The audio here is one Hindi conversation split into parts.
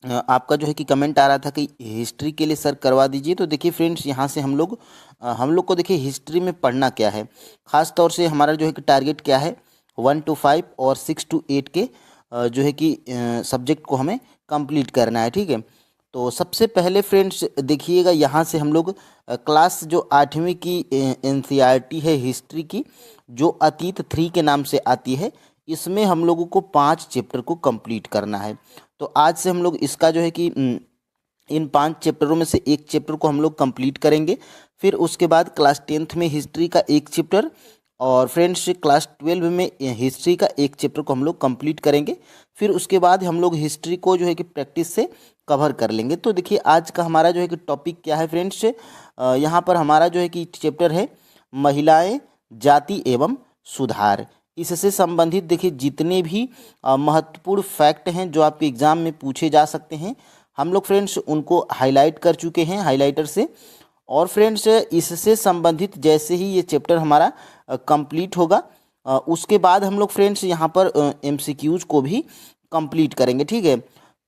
आपका जो है कि कमेंट आ रहा था कि हिस्ट्री के लिए सर करवा दीजिए। तो देखिए फ्रेंड्स, यहाँ से हम लोग को देखिए हिस्ट्री में पढ़ना क्या है, ख़ास तौर से हमारा जो है कि टारगेट क्या है, 1 to 5 और 6 to 8 के जो है कि सब्जेक्ट को हमें कंप्लीट करना है। ठीक है, तो सबसे पहले फ्रेंड्स देखिएगा, यहाँ से हम लोग क्लास जो 8वीं की NCERT है हिस्ट्री की, जो अतीत 3 के नाम से आती है, इसमें हम लोगों को 5 चैप्टर को कंप्लीट करना है। तो आज से हम लोग इसका जो है कि इन 5 चैप्टरों में से एक चैप्टर को हम लोग कंप्लीट करेंगे। फिर उसके बाद क्लास 10th में हिस्ट्री का एक चैप्टर, और फ्रेंड्स क्लास 12 में हिस्ट्री का एक चैप्टर को हम लोग कंप्लीट करेंगे। फिर उसके बाद हम लोग हिस्ट्री को जो है कि प्रैक्टिस से कवर कर लेंगे। तो देखिए आज का हमारा जो है कि टॉपिक क्या है फ्रेंड्स, यहाँ पर हमारा जो है कि चैप्टर है महिलाएं, जाति एवं सुधार। इससे संबंधित देखिए जितने भी महत्वपूर्ण फैक्ट हैं जो आपके एग्ज़ाम में पूछे जा सकते हैं, हम लोग फ्रेंड्स उनको हाईलाइट कर चुके हैं हाइलाइटर से। और फ्रेंड्स इससे संबंधित जैसे ही ये चैप्टर हमारा कंप्लीट होगा, उसके बाद हम लोग फ्रेंड्स यहाँ पर MCQs को भी कंप्लीट करेंगे। ठीक है,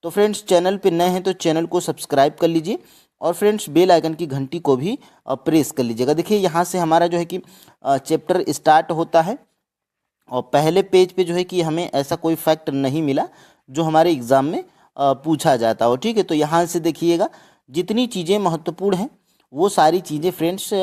तो फ्रेंड्स चैनल पे नए हैं तो चैनल को सब्सक्राइब कर लीजिए, और फ्रेंड्स बेल आइकन की घंटी को भी प्रेस कर लीजिएगा। देखिए यहाँ से हमारा जो है कि चैप्टर स्टार्ट होता है, और पहले पेज पे जो है कि हमें ऐसा कोई फैक्ट नहीं मिला जो हमारे एग्ज़ाम में पूछा जाता हो। ठीक है, तो यहाँ से देखिएगा जितनी चीज़ें महत्वपूर्ण हैं वो सारी चीज़ें फ्रेंड्स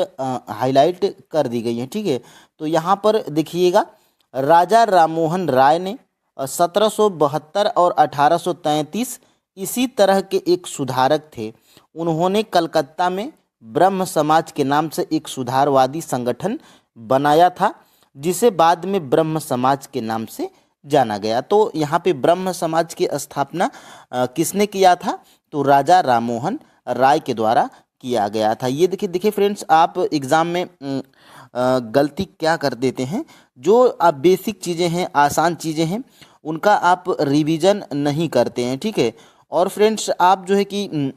हाईलाइट कर दी गई हैं। ठीक है, तो यहाँ पर देखिएगा राजा राममोहन राय ने 1772 और 1833 इसी तरह के एक सुधारक थे। उन्होंने कलकत्ता में ब्रह्म समाज के नाम से एक सुधारवादी संगठन बनाया था, जिसे बाद में ब्रह्म समाज के नाम से जाना गया। तो यहाँ पे ब्रह्म समाज की स्थापना किसने किया था, तो राजा राममोहन राय के द्वारा किया गया था। ये देखिए देखिए फ्रेंड्स, आप एग्ज़ाम में गलती क्या कर देते हैं, जो आप बेसिक चीज़ें हैं, आसान चीज़ें हैं, उनका आप रिवीजन नहीं करते हैं। ठीक है, और फ्रेंड्स आप जो है कि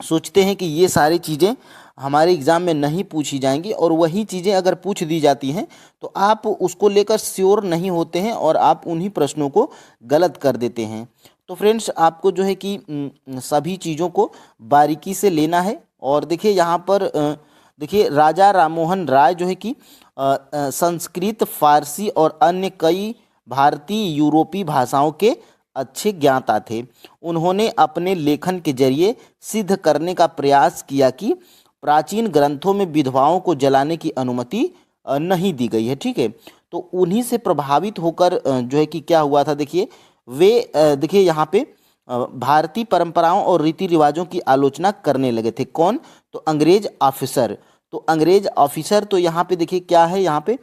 सोचते हैं कि ये सारी चीज़ें हमारे एग्ज़ाम में नहीं पूछी जाएंगी, और वही चीज़ें अगर पूछ दी जाती हैं तो आप उसको लेकर श्योर नहीं होते हैं और आप उन्हीं प्रश्नों को गलत कर देते हैं। तो फ्रेंड्स आपको जो है कि सभी चीज़ों को बारीकी से लेना है। और देखिए यहाँ पर देखिए राजा राममोहन राय जो है कि संस्कृत, फारसी और अन्य कई भारतीय यूरोपीय भाषाओं के अच्छे ज्ञाता थे। उन्होंने अपने लेखन के जरिए सिद्ध करने का प्रयास किया कि प्राचीन ग्रंथों में विधवाओं को जलाने की अनुमति नहीं दी गई है। ठीक है, तो उन्हीं से प्रभावित होकर जो है कि क्या हुआ था, देखिए वे देखिए यहाँ पे भारतीय परंपराओं और रीति रिवाजों की आलोचना करने लगे थे। कौन, तो अंग्रेज ऑफिसर। तो अंग्रेज ऑफिसर तो यहाँ पे देखिए क्या है, यहाँ पे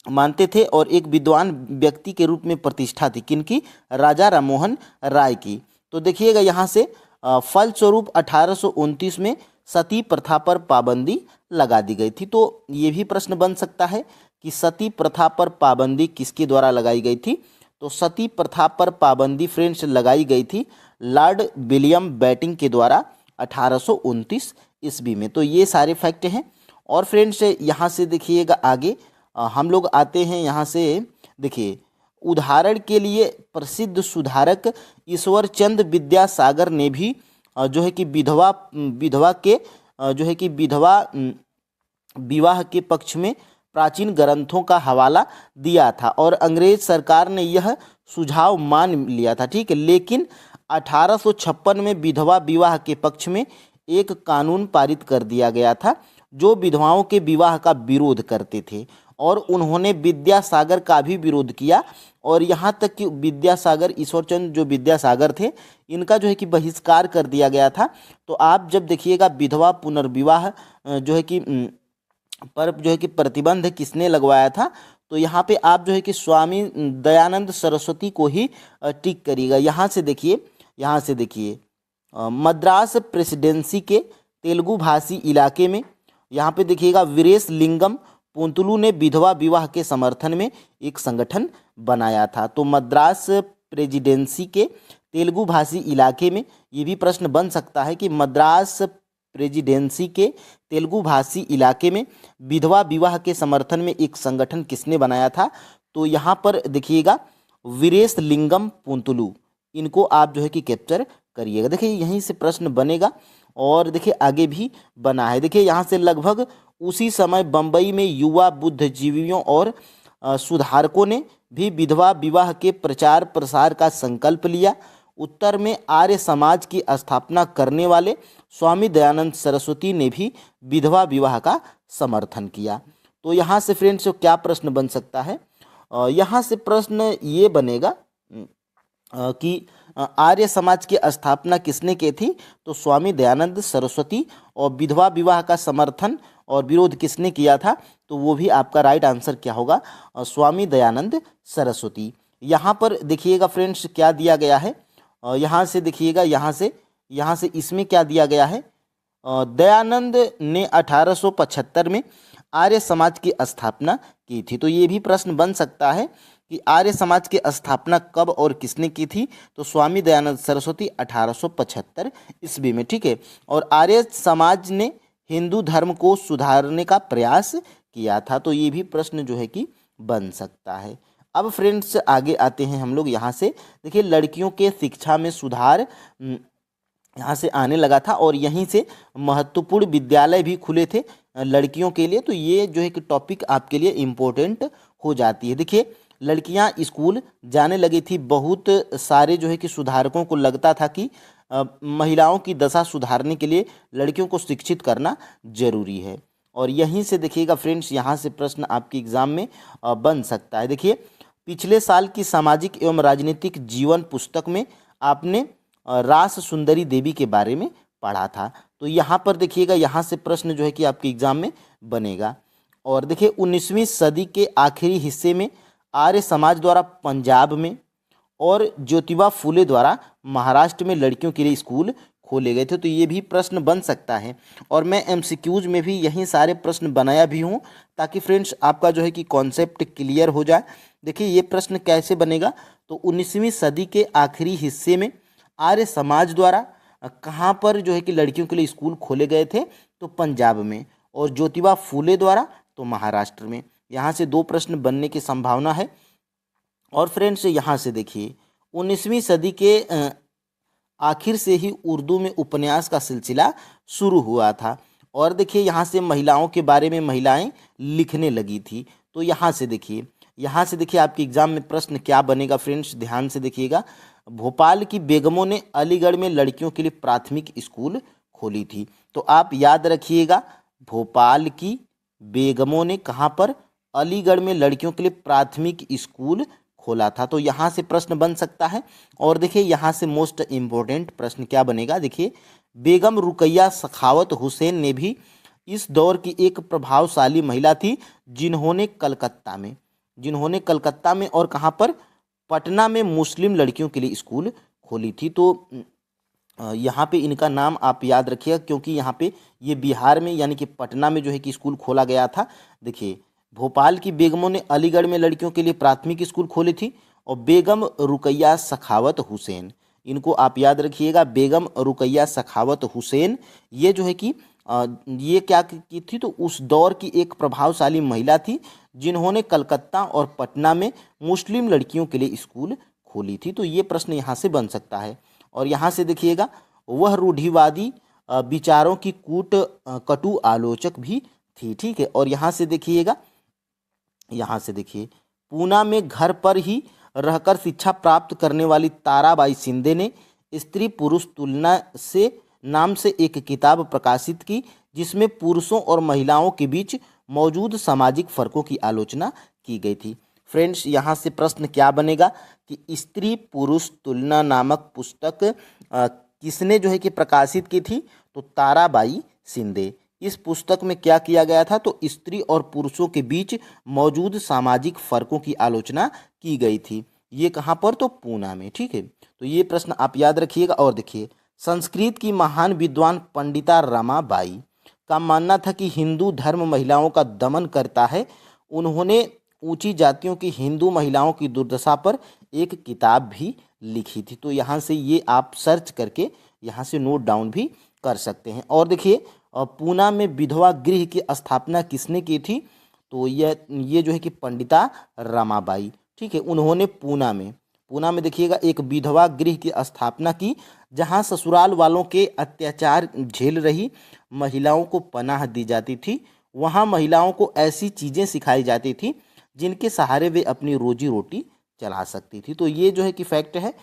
मानते थे, और एक विद्वान व्यक्ति के रूप में प्रतिष्ठा थी किनकी, राजा राममोहन राय की। तो देखिएगा यहाँ से फलस्वरूप 1829 में सती प्रथा पर पाबंदी लगा दी गई थी। तो ये भी प्रश्न बन सकता है कि सती प्रथा पर पाबंदी किसके द्वारा लगाई गई थी, तो सती प्रथा पर पाबंदी फ्रेंड्स लगाई गई थी लॉर्ड विलियम बेटिंग के द्वारा 1829 ईस्वी में। तो ये सारे फैक्ट हैं। और फ्रेंड्स यहाँ से देखिएगा आगे हम लोग आते हैं, यहाँ से देखिए उदाहरण के लिए प्रसिद्ध सुधारक ईश्वरचंद विद्यासागर ने भी जो है कि विधवा विधवा के जो है कि विधवा विवाह के पक्ष में प्राचीन ग्रंथों का हवाला दिया था, और अंग्रेज सरकार ने यह सुझाव मान लिया था। ठीक है, लेकिन 1856 में विधवा विवाह के पक्ष में एक कानून पारित कर दिया गया था जो विधवाओं के विवाह का विरोध करते थे, और उन्होंने विद्यासागर का भी विरोध किया। और यहाँ तक कि विद्यासागर, ईश्वरचंद जो विद्यासागर थे, इनका जो है कि बहिष्कार कर दिया गया था। तो आप जब देखिएगा विधवा पुनर्विवाह जो है कि पर जो है कि प्रतिबंध किसने लगवाया था, तो यहाँ पे आप जो है कि स्वामी दयानंद सरस्वती को ही टिक करिएगा। यहाँ से देखिए मद्रास प्रेसिडेंसी के तेलुगु भाषी इलाके में यहाँ पे देखिएगा वीरेश लिंगम पुंतलू ने विधवा विवाह के समर्थन में एक संगठन बनाया था। तो मद्रास प्रेसिडेंसी के तेलुगु भाषी इलाके में ये भी प्रश्न बन सकता है कि मद्रास प्रेसिडेंसी के तेलुगु भाषी इलाके में विधवा विवाह के समर्थन में एक संगठन किसने बनाया था, तो यहाँ पर देखिएगा वीरेश लिंगम पुंतलू। इनको आप जो है कि कैप्चर करिएगा। देखिए यहीं से प्रश्न बनेगा और देखिए आगे भी बना है। देखिए यहाँ से लगभग उसी समय बम्बई में युवा बुद्धिजीवियों और सुधारकों ने भी विधवा विवाह के प्रचार प्रसार का संकल्प लिया। उत्तर में आर्य समाज की स्थापना करने वाले स्वामी दयानंद सरस्वती ने भी विधवा विवाह का समर्थन किया। तो यहाँ से फ्रेंड्स क्या प्रश्न बन सकता है, यहाँ से प्रश्न ये बनेगा कि आर्य समाज की स्थापना किसने की थी, तो स्वामी दयानंद सरस्वती। और विधवा विवाह का समर्थन और विरोध किसने किया था, तो वो भी आपका राइट आंसर क्या होगा, स्वामी दयानंद सरस्वती। यहाँ पर देखिएगा फ्रेंड्स क्या दिया गया है, यहाँ से देखिएगा, यहाँ से इसमें क्या दिया गया है, दयानंद ने 1875 में आर्य समाज की स्थापना की थी। तो ये भी प्रश्न बन सकता है कि आर्य समाज की स्थापना कब और किसने की थी, तो स्वामी दयानंद सरस्वती 1875 ईस्वी में, ठीक है। और आर्य समाज ने हिंदू धर्म को सुधारने का प्रयास किया था। तो ये भी प्रश्न जो है कि बन सकता है। अब फ्रेंड्स आगे आते हैं हम लोग, यहाँ से देखिए लड़कियों के शिक्षा में सुधार यहाँ से आने लगा था और यहीं से महत्वपूर्ण विद्यालय भी खुले थे लड़कियों के लिए। तो ये जो है कि टॉपिक आपके लिए इम्पोर्टेंट हो जाती है। देखिए लड़कियां स्कूल जाने लगी थी। बहुत सारे जो है कि सुधारकों को लगता था कि महिलाओं की दशा सुधारने के लिए लड़कियों को शिक्षित करना जरूरी है। और यहीं से देखिएगा फ्रेंड्स, यहाँ से प्रश्न आपके एग्जाम में बन सकता है। देखिए पिछले साल की सामाजिक एवं राजनीतिक जीवन पुस्तक में आपने रास सुंदरी देवी के बारे में पढ़ा था। तो यहाँ पर देखिएगा, यहाँ से प्रश्न जो है कि आपके एग्जाम में बनेगा। और देखिए 19वीं सदी के आखिरी हिस्से में आर्य समाज द्वारा पंजाब में और ज्योतिबा फुले द्वारा महाराष्ट्र में लड़कियों के लिए स्कूल खोले गए थे। तो ये भी प्रश्न बन सकता है और मैं एमसीक्यूज में भी यही सारे प्रश्न बनाया भी हूँ ताकि फ्रेंड्स आपका जो है कि कॉन्सेप्ट क्लियर हो जाए। देखिए ये प्रश्न कैसे बनेगा, तो 19वीं सदी के आखिरी हिस्से में आर्य समाज द्वारा कहाँ पर जो है कि लड़कियों के लिए स्कूल खोले गए थे, तो पंजाब में, और ज्योतिबा फुले द्वारा तो महाराष्ट्र में। यहाँ से 2 प्रश्न बनने की संभावना है। और फ्रेंड्स यहाँ से देखिए 19वीं सदी के आखिर से ही उर्दू में उपन्यास का सिलसिला शुरू हुआ था। और देखिए यहाँ से महिलाओं के बारे में महिलाएं लिखने लगी थी। तो यहाँ से देखिए आपके एग्जाम में प्रश्न क्या बनेगा फ्रेंड्स, ध्यान से देखिएगा। भोपाल की बेगमों ने अलीगढ़ में लड़कियों के लिए प्राथमिक स्कूल खोली थी। तो आप याद रखिएगा, भोपाल की बेगमों ने कहाँ पर, अलीगढ़ में लड़कियों के लिए प्राथमिक स्कूल खोला था। तो यहाँ से प्रश्न बन सकता है। और देखिए यहाँ से मोस्ट इम्पोर्टेंट प्रश्न क्या बनेगा, देखिए बेगम रुकैया सखावत हुसैन ने भी इस दौर की एक प्रभावशाली महिला थी जिन्होंने कलकत्ता में और कहाँ पर, पटना में मुस्लिम लड़कियों के लिए स्कूल खोली थी। तो यहाँ पे इनका नाम आप याद रखिएगा क्योंकि यहाँ पे ये बिहार में यानी कि पटना में जो है कि स्कूल खोला गया था। देखिए भोपाल की बेगमों ने अलीगढ़ में लड़कियों के लिए प्राथमिक स्कूल खोली थी और बेगम रुकैया सखावत हुसैन, इनको आप याद रखिएगा, बेगम रुकैया सखावत हुसैन ये जो है कि ये क्या की थी, तो उस दौर की एक प्रभावशाली महिला थी जिन्होंने कलकत्ता और पटना में मुस्लिम लड़कियों के लिए स्कूल खोली थी। तो ये प्रश्न यहाँ से बन सकता है। और यहाँ से देखिएगा, वह रूढ़िवादी विचारों की कटु आलोचक भी थी, ठीक है। और यहाँ से देखिए पूना में घर पर ही रहकर शिक्षा प्राप्त करने वाली ताराबाई शिंदे ने स्त्री पुरुष तुलना से नाम से एक किताब प्रकाशित की जिसमें पुरुषों और महिलाओं के बीच मौजूद सामाजिक फर्कों की आलोचना की गई थी। फ्रेंड्स यहाँ से प्रश्न क्या बनेगा कि स्त्री पुरुष तुलना नामक पुस्तक किसने जो है कि प्रकाशित की थी, तो ताराबाई शिंदे। इस पुस्तक में क्या किया गया था, तो स्त्री और पुरुषों के बीच मौजूद सामाजिक फर्कों की आलोचना की गई थी। ये कहाँ पर, तो पूना में, ठीक है। तो ये प्रश्न आप याद रखिएगा। और देखिए संस्कृत की महान विद्वान पंडिता रमाबाई का मानना था कि हिंदू धर्म महिलाओं का दमन करता है। उन्होंने ऊंची जातियों की हिंदू महिलाओं की दुर्दशा पर एक किताब भी लिखी थी। तो यहाँ से ये आप सर्च करके यहाँ से नोट डाउन भी कर सकते हैं। और देखिए पूना में विधवा गृह की स्थापना किसने की थी, तो ये जो है कि पंडिता रमाबाई, ठीक है। उन्होंने पूना पूना में देखिएगा एक विधवा गृह की स्थापना की, जहां ससुराल वालों के अत्याचार झेल रही महिलाओं को पनाह दी जाती थी। वहां महिलाओं को ऐसी चीज़ें सिखाई जाती थी जिनके सहारे वे अपनी रोजी रोटी चला सकती थी। तो ये जो है कि फैक्ट है।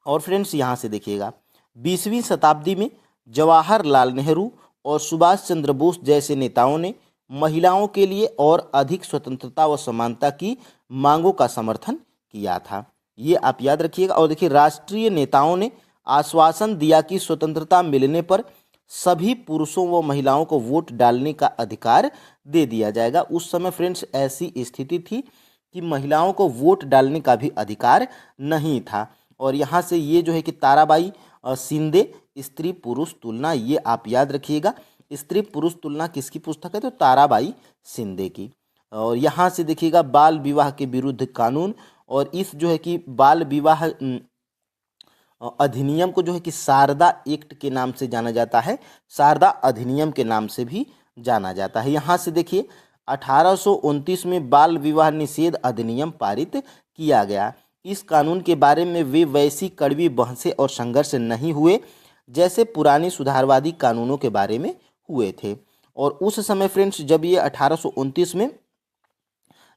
और फ्रेंड्स यहाँ से देखिएगा 20वीं शताब्दी में जवाहरलाल नेहरू और सुभाष चंद्र बोस जैसे नेताओं ने महिलाओं के लिए और अधिक स्वतंत्रता व समानता की मांगों का समर्थन किया था। ये आप याद रखिएगा। और देखिए राष्ट्रीय नेताओं ने आश्वासन दिया कि स्वतंत्रता मिलने पर सभी पुरुषों व महिलाओं को वोट डालने का अधिकार दे दिया जाएगा। उस समय फ्रेंड्स ऐसी स्थिति थी कि महिलाओं को वोट डालने का भी अधिकार नहीं था। और यहाँ से ये जो है कि ताराबाई शिंदे स्त्री पुरुष तुलना, ये आप याद रखिएगा। स्त्री पुरुष तुलना किसकी पुस्तक है? तो ताराबाई शिंदे की। और यहाँ से देखिएगा बाल विवाह के विरुद्ध कानून, और इस जो है कि बाल विवाह अधिनियम को जो है कि शारदा एक्ट के नाम से जाना जाता है, शारदा अधिनियम के नाम से भी जाना जाता है। यहाँ से देखिए 1829 में बाल विवाह निषेध अधिनियम पारित किया गया। इस कानून के बारे में वे वैसी कड़वी बहसें और संघर्ष नहीं हुए जैसे पुरानी सुधारवादी कानूनों के बारे में हुए थे। और उस समय फ्रेंड्स जब ये 1829 में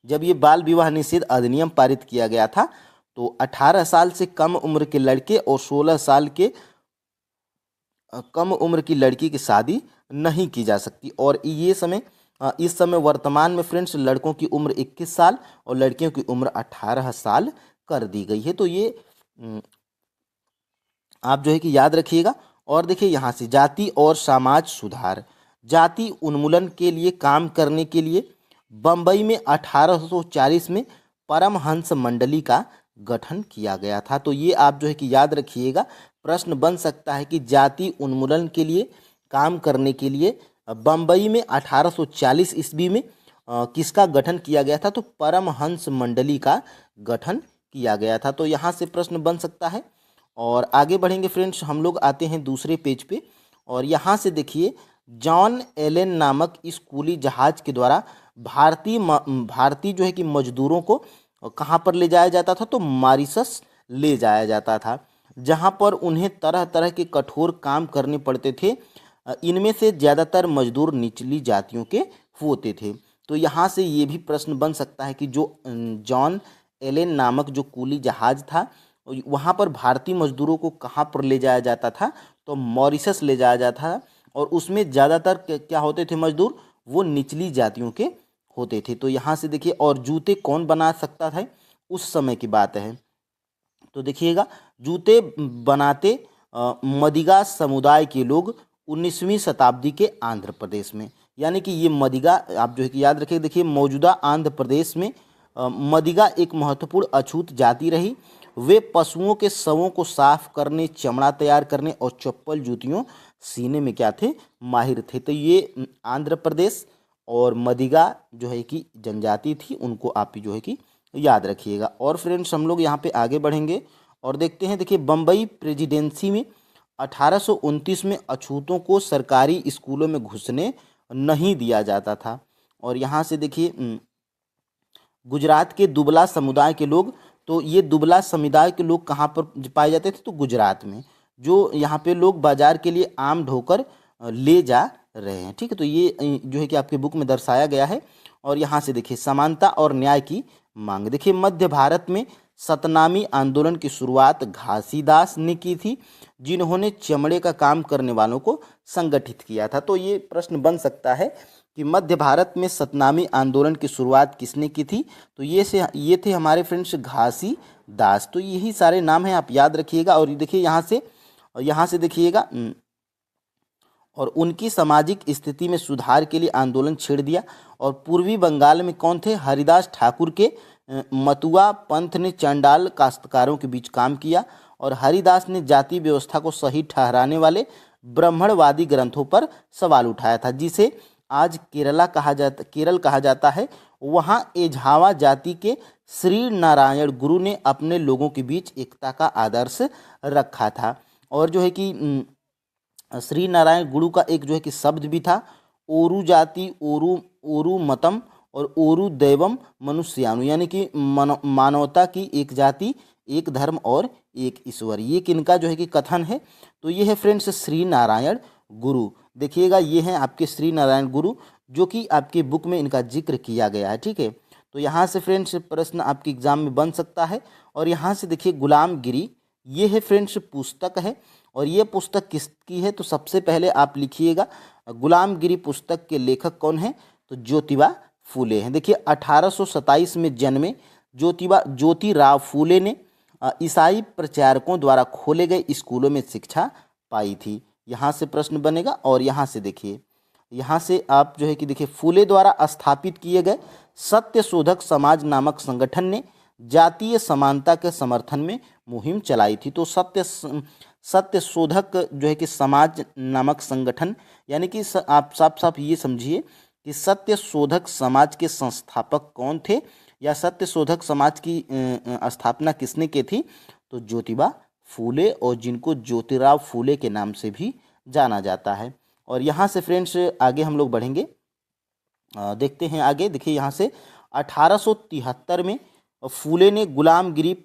जब ये बाल विवाह निषेध अधिनियम पारित किया गया था, तो 18 साल से कम उम्र के लड़के और 16 साल के कम उम्र की लड़की की शादी नहीं की जा सकती। और ये समय इस समय वर्तमान में फ्रेंड्स लड़कों की उम्र 21 साल और लड़कियों की उम्र 18 साल कर दी गई है। तो ये आप जो है कि याद रखिएगा। और देखिए यहाँ से जाति और समाज सुधार, जाति उन्मूलन के लिए काम करने के लिए बम्बई में 1840 में परमहंस मंडली का गठन किया गया था। तो ये आप जो है कि याद रखिएगा। प्रश्न बन सकता है कि जाति उन्मूलन के लिए काम करने के लिए बम्बई में 1840 ईस्वी में किसका गठन किया गया था? तो परमहंस मंडली का गठन किया गया था। तो यहाँ से प्रश्न बन सकता है। और आगे बढ़ेंगे फ्रेंड्स, हम लोग आते हैं दूसरे पेज पे। और यहाँ से देखिए जॉन एलेन नामक इस कूली जहाज के द्वारा भारतीय जो है कि मजदूरों को कहाँ पर ले जाया जाता था? तो मॉरिशस ले जाया जाता था, जहाँ पर उन्हें तरह तरह के कठोर काम करने पड़ते थे। इनमें से ज़्यादातर मजदूर निचली जातियों के होते थे। तो यहाँ से ये भी प्रश्न बन सकता है कि जो जॉन एलेन नामक जो कूली जहाज था, वहाँ पर भारतीय मजदूरों को कहाँ पर ले जाया जाता था? तो मॉरिशस ले जाया जाता था। और उसमें ज़्यादातर क्या होते थे मजदूर? वो निचली जातियों के होते थे। तो यहाँ से देखिए, और जूते कौन बना सकता था? उस समय की बात है। तो देखिएगा जूते बनाते मदिगा समुदाय के लोग 19वीं शताब्दी के आंध्र प्रदेश में, यानी कि ये मदिगा आप जो है कि याद रखिए। देखिए मौजूदा आंध्र प्रदेश में मदिगा एक महत्वपूर्ण अछूत जाति रही। वे पशुओं के शवों को साफ करने, चमड़ा तैयार करने और चप्पल जूतियों सीने में क्या थे? माहिर थे। तो ये आंध्र प्रदेश और मदिगा जो है कि जनजाति थी, उनको आप जो है कि याद रखिएगा। और फ्रेंड्स हम लोग यहाँ पे आगे बढ़ेंगे और देखते हैं। देखिए बम्बई प्रेसिडेंसी में 1829 में अछूतों को सरकारी स्कूलों में घुसने नहीं दिया जाता था। और यहाँ से देखिए गुजरात के दुबला समुदाय के लोग, तो ये दुबला समुदाय के लोग कहाँ पर पाए जाते थे? तो गुजरात में, जो यहाँ पे लोग बाजार के लिए आम ढोकर ले जा रहे हैं। ठीक है, तो ये जो है कि आपके बुक में दर्शाया गया है। और यहाँ से देखिए समानता और न्याय की मांग। देखिए मध्य भारत में सतनामी आंदोलन की शुरुआत घासीदास ने की थी, जिन्होंने चमड़े का काम करने वालों को संगठित किया था। तो ये प्रश्न बन सकता है कि मध्य भारत में सतनामी आंदोलन की शुरुआत किसने की थी? तो ये थे हमारे फ्रेंड्स घासीदास। तो यही सारे नाम हैं, आप याद रखिएगा। और देखिए यहाँ से देखिएगा और उनकी सामाजिक स्थिति में सुधार के लिए आंदोलन छेड़ दिया। और पूर्वी बंगाल में कौन थे? हरिदास ठाकुर के मतुआ पंथ ने चंडाल काश्तकारों के बीच काम किया। और हरिदास ने जाति व्यवस्था को सही ठहराने वाले ब्राह्मणवादी ग्रंथों पर सवाल उठाया था, जिसे आज केरल कहा जाता है। वहाँ एझावा जाति के श्री नारायण गुरु ने अपने लोगों के बीच एकता का आदर्श रखा था। और जो है कि श्री नारायण गुरु का एक जो है कि शब्द भी था ओरू जाति, ओरू मतम और ओरु दैवम मनुष्यानु यानी कि मानवता की एक जाति, एक धर्म और एक ईश्वर। ये किनका जो है कि कथन है? तो ये है फ्रेंड्स श्री नारायण गुरु। देखिएगा ये हैं आपके श्री नारायण गुरु, जो कि आपके बुक में इनका जिक्र किया गया है। ठीक है, तो यहाँ से फ्रेंड्स प्रश्न आपके एग्जाम में बन सकता है। और यहाँ से देखिए गुलामगिरी, ये है फ्रेंड्स पुस्तक है। और ये पुस्तक किसकी है? तो सबसे पहले आप लिखिएगा गुलामगिरी पुस्तक के लेखक कौन है? तो ज्योतिबा फूले हैं। देखिए 1827 में जन्मे ज्योतिराव फूले ने ईसाई प्रचारकों द्वारा खोले गए स्कूलों में शिक्षा पाई थी। यहाँ से प्रश्न बनेगा। और यहाँ से देखिए, यहाँ से आप जो है कि देखिए फूले द्वारा स्थापित किए गए सत्य शोधक समाज नामक संगठन ने जातीय समानता के समर्थन में मुहिम चलाई थी। तो सत्य शोधक जो है कि समाज नामक संगठन, यानी कि आप साफ साफ ये समझिए कि सत्य शोधक समाज के संस्थापक कौन थे, या सत्य शोधक समाज की स्थापना किसने की थी? तो ज्योतिबा फूले, और जिनको ज्योतिराव फूले के नाम से भी जाना जाता है। और यहाँ से फ्रेंड्स आगे हम लोग बढ़ेंगे, देखते हैं आगे। देखिए यहाँ से 1873 में फूले ने गुलामगिरी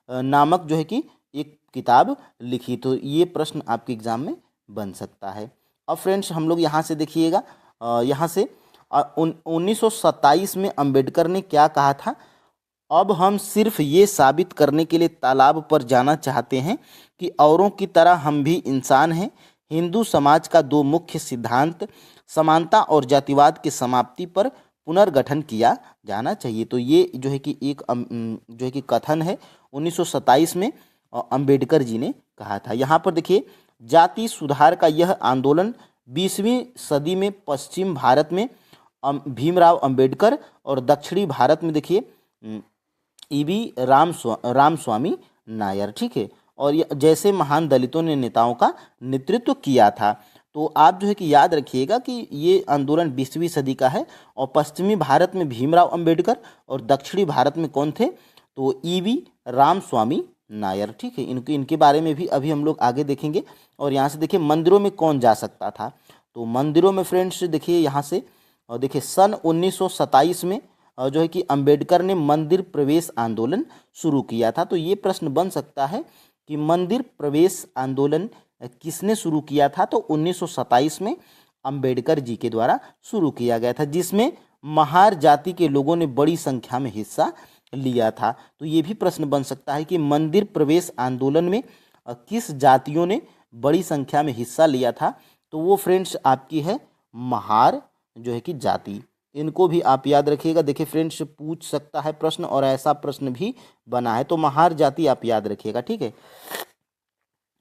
नामक जो है कि एक किताब लिखी। तो ये प्रश्न आपके एग्जाम में बन सकता है। अब फ्रेंड्स हम लोग यहाँ से देखिएगा, यहाँ से 1927 में अंबेडकर ने क्या कहा था? अब हम सिर्फ ये साबित करने के लिए तालाब पर जाना चाहते हैं कि औरों की तरह हम भी इंसान हैं। हिंदू समाज का दो मुख्य सिद्धांत समानता और जातिवाद की समाप्ति पर पुनर्गठन किया जाना चाहिए। तो ये जो है कि एक जो है कि कथन है 1927 में अंबेडकर जी ने कहा था। यहाँ पर देखिए जाति सुधार का यह आंदोलन 20वीं सदी में पश्चिम भारत में भीमराव अंबेडकर और दक्षिणी भारत में देखिए ईवी रामस्वामी नायर, ठीक है, और जैसे महान दलितों ने नेताओं का नेतृत्व किया था। तो आप जो है कि याद रखिएगा कि ये आंदोलन 20वीं सदी का है, और पश्चिमी भारत में भीमराव अंबेडकर और दक्षिणी भारत में कौन थे? तो ईवी रामस्वामी नायर, ठीक है। इनके बारे में भी अभी हम लोग आगे देखेंगे। और यहाँ से देखिए मंदिरों में कौन जा सकता था? तो मंदिरों में फ्रेंड्स देखिए यहाँ से देखिए सन 1927 में जो है कि अंबेडकर ने मंदिर प्रवेश आंदोलन शुरू किया था। तो ये प्रश्न बन सकता है कि मंदिर प्रवेश आंदोलन किसने शुरू किया था? तो 1927 में अंबेडकर जी के द्वारा शुरू किया गया था, जिसमें महार जाति के लोगों ने बड़ी संख्या में हिस्सा लिया था। तो ये भी प्रश्न बन सकता है कि मंदिर प्रवेश आंदोलन में किस जातियों ने बड़ी संख्या में हिस्सा लिया था? तो वो फ्रेंड्स आपकी है महार जो है कि जाति। इनको भी आप याद रखिएगा। देखिए फ्रेंड्स पूछ सकता है प्रश्न, और ऐसा प्रश्न भी बना है, तो महार जाति आप याद रखिएगा, ठीक है।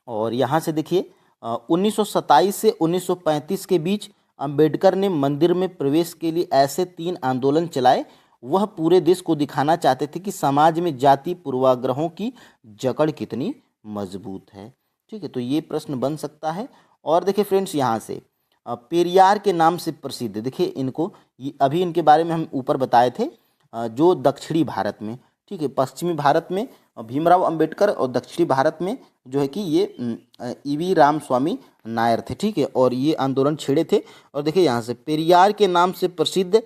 और यहाँ से देखिए 1927 से 1935 के बीच अंबेडकर ने मंदिर में प्रवेश के लिए ऐसे 3 आंदोलन चलाए। वह पूरे देश को दिखाना चाहते थे कि समाज में जाति पूर्वाग्रहों की जकड़ कितनी मजबूत है, ठीक है। तो ये प्रश्न बन सकता है। और देखिए फ्रेंड्स यहाँ से पेरियार के नाम से प्रसिद्ध, देखिए इनको अभी इनके बारे में हम ऊपर बताए थे, जो दक्षिणी भारत में, ठीक है, पश्चिमी भारत में भीमराव अंबेडकर और दक्षिणी भारत में जो है कि ये ईवी रामस्वामी नायर थे, ठीक है, और ये आंदोलन छेड़े थे। और देखिए यहाँ से पेरियार के नाम से प्रसिद्ध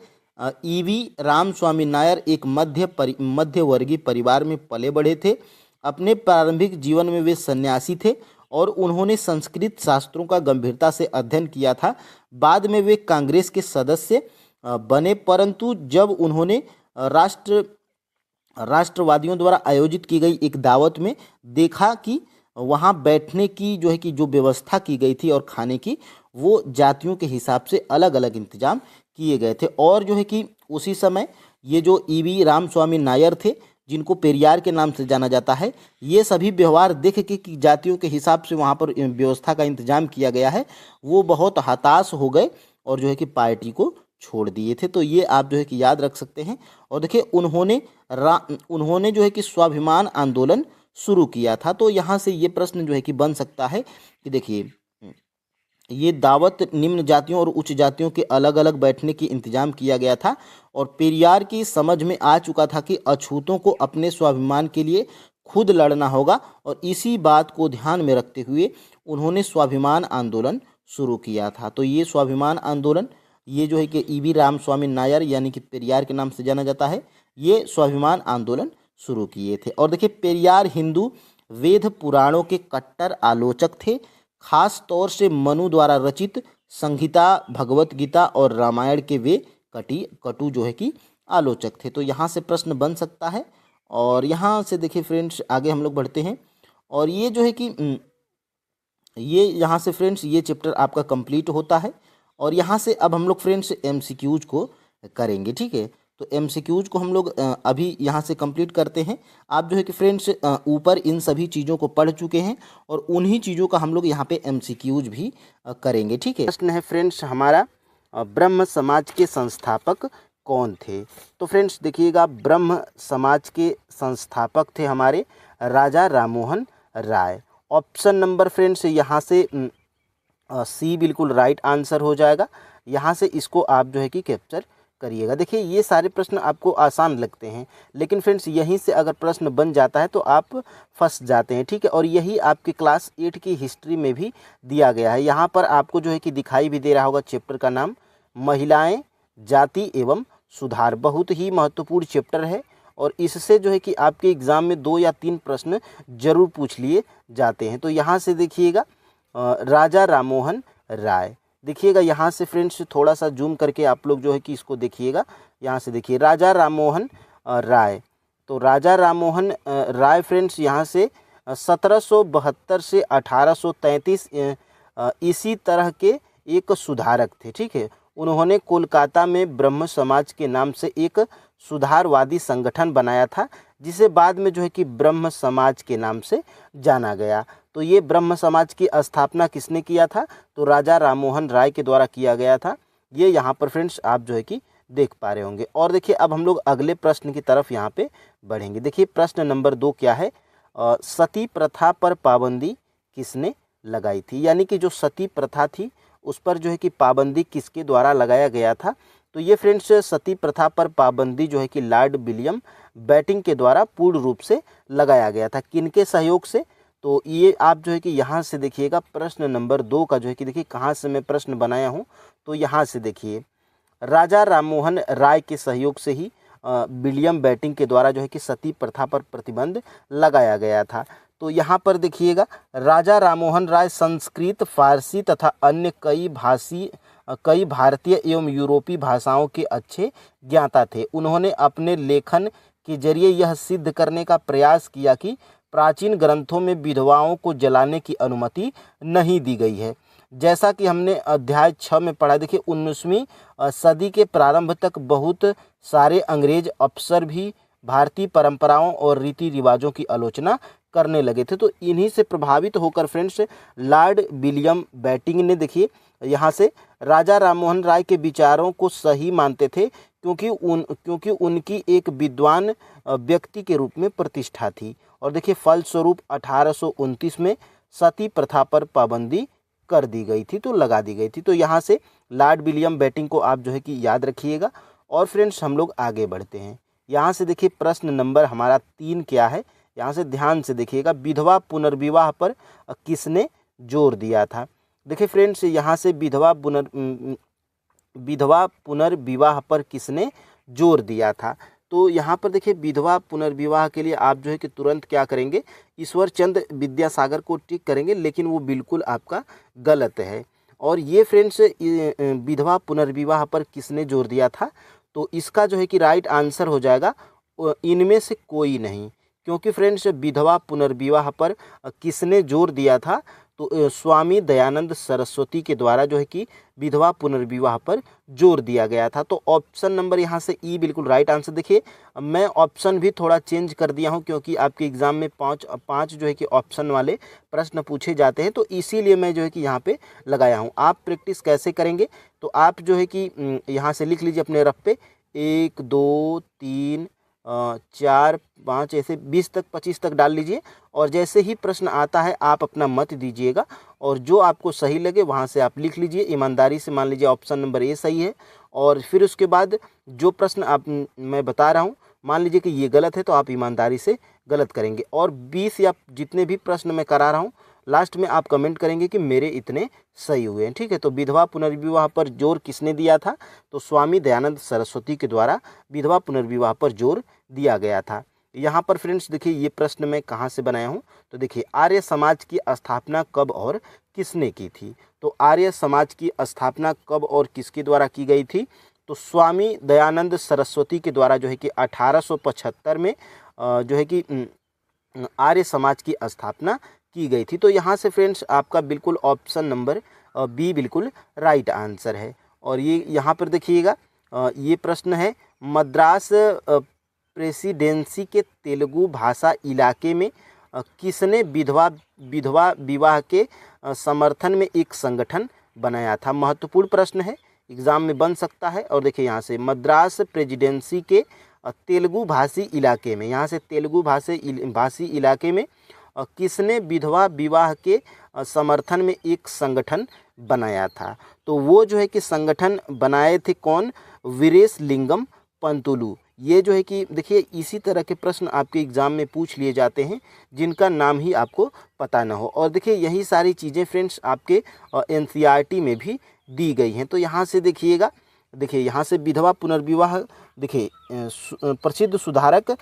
ईवी रामस्वामी नायर एक मध्य वर्गीय परिवार में पले बढ़े थे। अपने प्रारंभिक जीवन में वे सन्यासी थे और उन्होंने संस्कृत शास्त्रों का गंभीरता से अध्ययन किया था। बाद में वे कांग्रेस के सदस्य बने, परंतु जब उन्होंने राष्ट्रवादियों द्वारा आयोजित की गई एक दावत में देखा कि वहाँ बैठने की जो है कि जो व्यवस्था की गई थी और खाने की, वो जातियों के हिसाब से अलग अलग इंतजाम किए गए थे। और जो है कि उसी समय ये जो ईवी रामस्वामी नायर थे, जिनको पेरियार के नाम से जाना जाता है, ये सभी व्यवहार देख के कि जातियों के हिसाब से वहाँ पर व्यवस्था का इंतजाम किया गया है, वो बहुत हताश हो गए और जो है कि पार्टी को छोड़ दिए थे। तो ये आप जो है कि याद रख सकते हैं। और देखिए उन्होंने जो है कि स्वाभिमान आंदोलन शुरू किया था। तो यहाँ से ये प्रश्न जो है कि बन सकता है कि देखिए ये दावत निम्न जातियों और उच्च जातियों के अलग अलग बैठने की इंतजाम किया गया था, और पेरियार की समझ में आ चुका था कि अछूतों को अपने स्वाभिमान के लिए खुद लड़ना होगा, और इसी बात को ध्यान में रखते हुए उन्होंने स्वाभिमान आंदोलन शुरू किया था। तो ये स्वाभिमान आंदोलन ये जो है कि ईवी रामस्वामी नायर यानी कि पेरियार के नाम से जाना जाता है, ये स्वाभिमान आंदोलन शुरू किए थे। और देखिए पेरियार हिंदू वेद पुराणों के कट्टर आलोचक थे, खास तौर से मनु द्वारा रचित संहिता, भगवत गीता और रामायण के वे कटु जो है कि आलोचक थे। तो यहाँ से प्रश्न बन सकता है। और यहाँ से देखिए फ्रेंड्स आगे हम लोग बढ़ते हैं, और ये जो है कि ये यहाँ से फ्रेंड्स ये चैप्टर आपका कंप्लीट होता है। और यहाँ से अब हम लोग फ्रेंड्स एमसीक्यूज को करेंगे, ठीक है। तो एमसीक्यूज को हम लोग अभी यहाँ से कंप्लीट करते हैं। आप जो है कि फ्रेंड्स ऊपर इन सभी चीज़ों को पढ़ चुके हैं और उन्हीं चीज़ों का हम लोग यहाँ पे एमसीक्यूज भी करेंगे, ठीक है। प्रश्न है फ्रेंड्स हमारा, ब्रह्म समाज के संस्थापक कौन थे? तो फ्रेंड्स देखिएगा, ब्रह्म समाज के संस्थापक थे हमारे Raja Rammohan Roy. Option number friends यहाँ से सी बिल्कुल राइट आंसर हो जाएगा। यहाँ से इसको आप जो है कि कैप्चर करिएगा। देखिए ये सारे प्रश्न आपको आसान लगते हैं, लेकिन फ्रेंड्स यहीं से अगर प्रश्न बन जाता है तो आप फंस जाते हैं, ठीक है। और यही आपके क्लास 8 की हिस्ट्री में भी दिया गया है। यहाँ पर आपको जो है कि दिखाई भी दे रहा होगा चैप्टर का नाम, महिलाएं, जाति एवं सुधार। बहुत ही महत्वपूर्ण चैप्टर है और इससे जो है कि आपके एग्ज़ाम में 2 या 3 प्रश्न जरूर पूछ लिए जाते हैं। तो यहाँ से देखिएगा राजा राममोहन राय, देखिएगा यहाँ से फ्रेंड्स थोड़ा सा जूम करके आप लोग जो है कि इसको देखिएगा। यहाँ से देखिए राजा राममोहन राय। तो राजा राममोहन राय फ्रेंड्स यहाँ से 1772 से 1833 इसी तरह के एक सुधारक थे, ठीक है। उन्होंने कोलकाता में ब्रह्म समाज के नाम से एक सुधारवादी संगठन बनाया था, जिसे बाद में जो है कि ब्रह्म समाज के नाम से जाना गया। तो ये ब्रह्म समाज की स्थापना किसने किया था? तो राजा राममोहन राय के द्वारा किया गया था। ये यहाँ पर फ्रेंड्स आप जो है कि देख पा रहे होंगे। और देखिए अब हम लोग अगले प्रश्न की तरफ यहाँ पे बढ़ेंगे। देखिए प्रश्न नंबर 2 क्या है, सती प्रथा पर पाबंदी किसने लगाई थी? यानी कि जो सती प्रथा थी उस पर जो है कि पाबंदी किसके द्वारा लगाया गया था? तो ये फ्रेंड्स सती प्रथा पर पाबंदी जो है कि लॉर्ड विलियम बेंटिंक के द्वारा पूर्ण रूप से लगाया गया था। किनके सहयोग से? तो ये आप जो है कि यहाँ से देखिएगा प्रश्न नंबर 2 का जो है कि देखिए कहाँ से मैं प्रश्न बनाया हूँ, तो यहाँ से देखिए राजा राममोहन राय के सहयोग से ही विलियम बेंटिंक के द्वारा जो है कि सती प्रथा पर प्रतिबंध लगाया गया था। तो यहाँ पर देखिएगा राजा राममोहन राय संस्कृत, फारसी तथा अन्य कई भारतीय एवं यूरोपीय भाषाओं के अच्छे ज्ञाता थे। उन्होंने अपने लेखन के जरिए यह सिद्ध करने का प्रयास किया कि प्राचीन ग्रंथों में विधवाओं को जलाने की अनुमति नहीं दी गई है। जैसा कि हमने अध्याय 6 में पढ़ा, देखिए 19वीं सदी के प्रारंभ तक बहुत सारे अंग्रेज अफसर भी भारतीय परंपराओं और रीति रिवाजों की आलोचना करने लगे थे। तो इन्हीं से प्रभावित होकर फ्रेंड्स लॉर्ड विलियम बेंटिंक ने देखिए यहाँ से राजा राममोहन राय के विचारों को सही मानते थे, क्योंकि उनकी एक विद्वान व्यक्ति के रूप में प्रतिष्ठा थी। और देखिए फलस्वरूप 1829 में सती प्रथा पर पाबंदी कर दी गई थी, तो लगा दी गई थी। तो यहाँ से लॉर्ड विलियम बेंटिंक को आप जो है कि याद रखिएगा। और फ्रेंड्स हम लोग आगे बढ़ते हैं। यहाँ से देखिए प्रश्न नंबर हमारा 3 क्या है, यहाँ से ध्यान से देखिएगा, विधवा पुनर्विवाह पर किसने जोर दिया था? देखिए फ्रेंड्स यहाँ से विधवा पुनर्विवाह पर किसने जोर दिया था? तो यहाँ पर देखिए विधवा पुनर्विवाह के लिए आप जो है कि तुरंत क्या करेंगे, ईश्वर चंद्र विद्यासागर को टिक करेंगे, लेकिन वो बिल्कुल आपका गलत है। और ये फ्रेंड्स विधवा पुनर्विवाह पर किसने जोर दिया था? तो इसका जो है कि राइट आंसर हो जाएगा इनमें से कोई नहीं, क्योंकि फ्रेंड्स विधवा पुनर्विवाह पर किसने जोर दिया था? तो स्वामी दयानंद सरस्वती के द्वारा जो है कि विधवा पुनर्विवाह पर जोर दिया गया था। तो ऑप्शन नंबर यहाँ से ई बिल्कुल राइट आंसर। देखिए मैं ऑप्शन भी थोड़ा चेंज कर दिया हूँ, क्योंकि आपके एग्जाम में पाँच जो है कि ऑप्शन वाले प्रश्न पूछे जाते हैं, तो इसीलिए मैं जो है कि यहाँ पे लगाया हूँ। आप प्रैक्टिस कैसे करेंगे? तो आप जो है कि यहाँ से लिख लीजिए अपने रफ पे 1 2 3 4 5 ऐसे 20 तक 25 तक डाल लीजिए, और जैसे ही प्रश्न आता है आप अपना मत दीजिएगा, और जो आपको सही लगे वहाँ से आप लिख लीजिए। ईमानदारी से मान लीजिए ऑप्शन नंबर ए सही है, और फिर उसके बाद जो प्रश्न मैं बता रहा हूँ मान लीजिए कि ये गलत है, तो आप ईमानदारी से गलत करेंगे। और 20 या जितने भी प्रश्न मैं करा रहा हूँ लास्ट में आप कमेंट करेंगे कि मेरे इतने सही हुए हैं। ठीक है, तो विधवा पुनर्विवाह पर जोर किसने दिया था? तो स्वामी दयानंद सरस्वती के द्वारा विधवा पुनर्विवाह पर जोर दिया गया था। यहाँ पर फ्रेंड्स देखिए ये प्रश्न मैं कहाँ से बनाया हूँ, तो देखिए आर्य समाज की स्थापना कब और किसने की थी? तो आर्य समाज की स्थापना कब और किसके द्वारा की गई थी? तो स्वामी दयानंद सरस्वती के द्वारा जो है कि 1875 में जो है कि आर्य समाज की स्थापना की गई थी। तो यहाँ से फ्रेंड्स आपका बिल्कुल ऑप्शन नंबर बी बिल्कुल राइट आंसर है। और ये यहाँ पर देखिएगा ये प्रश्न है, मद्रास प्रेसिडेंसी के तेलुगु भाषा इलाके में किसने विधवा विवाह के समर्थन में एक संगठन बनाया था? महत्वपूर्ण प्रश्न है, एग्जाम में बन सकता है। और देखिए यहाँ से मद्रास प्रेसिडेंसी के तेलुगु भाषी इलाके में, यहाँ से तेलुगु भाषी इलाके में किसने विधवा विवाह के समर्थन में एक संगठन बनाया था? तो वो जो है कि संगठन बनाए थे कौन? वीरेशलिंगम पंतुलू। ये जो है कि देखिए इसी तरह के प्रश्न आपके एग्ज़ाम में पूछ लिए जाते हैं जिनका नाम ही आपको पता ना हो। और देखिए यही सारी चीज़ें फ्रेंड्स आपके एनसीईआरटी में भी दी गई हैं। तो यहाँ से देखिएगा, देखिए यहाँ से विधवा पुनर्विवाह, देखिए प्रसिद्ध सुधारक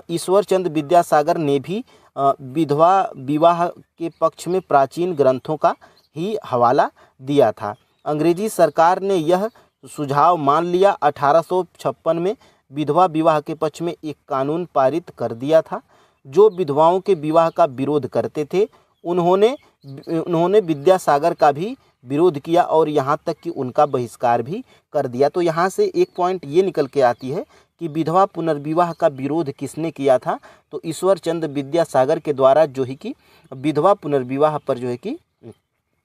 ईश्वर चंद्र विद्यासागर ने भी विधवा विवाह के पक्ष में प्राचीन ग्रंथों का ही हवाला दिया था। अंग्रेजी सरकार ने यह सुझाव मान लिया। 1856 में विधवा विवाह के पक्ष में एक कानून पारित कर दिया था। जो विधवाओं के विवाह का विरोध करते थे उन्होंने विद्यासागर का भी विरोध किया और यहाँ तक कि उनका बहिष्कार भी कर दिया। तो यहाँ से एक पॉइंट ये निकल के आती है कि विधवा पुनर्विवाह का विरोध किसने किया था? तो ईश्वर चंद्र विद्यासागर के द्वारा जो है कि विधवा पुनर्विवाह पर जो है कि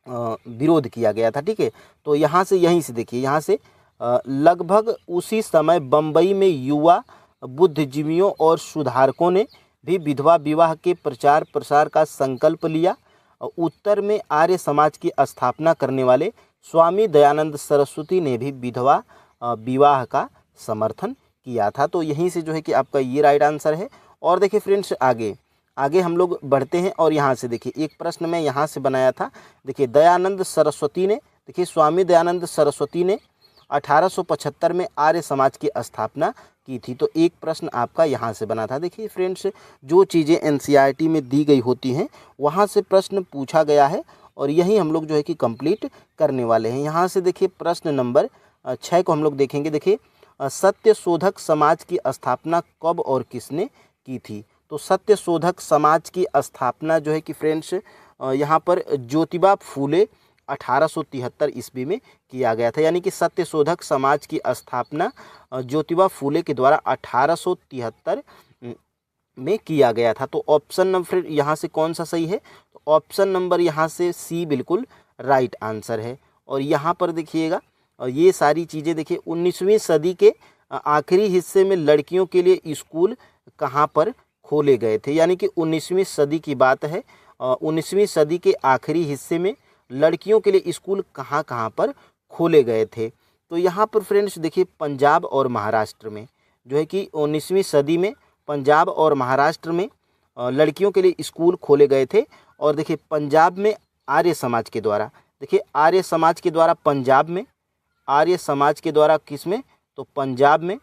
विरोध किया गया था। ठीक है, तो यहाँ से यहीं से देखिए, यहाँ से लगभग उसी समय बम्बई में युवा बुद्धिजीवियों और सुधारकों ने भी विधवा विवाह के प्रचार प्रसार का संकल्प लिया। उत्तर में आर्य समाज की स्थापना करने वाले स्वामी दयानंद सरस्वती ने भी विधवा विवाह का समर्थन किया था। तो यहीं से जो है कि आपका ये राइट आंसर है। और देखिए फ्रेंड्स आगे हम लोग बढ़ते हैं और यहाँ से देखिए एक प्रश्न मैं यहाँ से बनाया था। देखिए दयानंद सरस्वती ने, देखिए स्वामी दयानंद सरस्वती ने 1875 में आर्य समाज की स्थापना की थी। तो एक प्रश्न आपका यहाँ से बना था। देखिए फ्रेंड्स जो चीज़ें एनसीईआरटी में दी गई होती हैं वहाँ से प्रश्न पूछा गया है और यही हम लोग जो है कि कंप्लीट करने वाले हैं। यहाँ से देखिए प्रश्न नंबर 6 को हम लोग देखेंगे। देखिए सत्यशोधक समाज की स्थापना कब और किसने की थी? तो सत्यशोधक समाज की स्थापना जो है कि फ्रेंड्स यहाँ पर ज्योतिबा फूले 1873 ईस्वी में किया गया था। यानी कि सत्यशोधक समाज की स्थापना ज्योतिबा फूले के द्वारा 1873 में किया गया था। तो ऑप्शन नंबर यहाँ से कौन सा सही है? तो ऑप्शन नंबर यहाँ से सी बिल्कुल राइट आंसर है। और यहाँ पर देखिएगा ये सारी चीज़ें देखिए 19वीं सदी के आखिरी हिस्से में लड़कियों के लिए स्कूल कहाँ पर खोले गए थे? यानी कि 19वीं सदी की बात है। 19वीं सदी के आखिरी हिस्से में लड़कियों के लिए स्कूल कहाँ कहाँ पर खोले गए थे? तो यहाँ पर फ्रेंड्स देखिए पंजाब और महाराष्ट्र में जो है कि 19वीं सदी में पंजाब और महाराष्ट्र में लड़कियों के लिए स्कूल खोले गए थे। और देखिए पंजाब में आर्य समाज के द्वारा, देखिए आर्य समाज के द्वारा पंजाब में, आर्य समाज के द्वारा किस में? तो पंजाब में,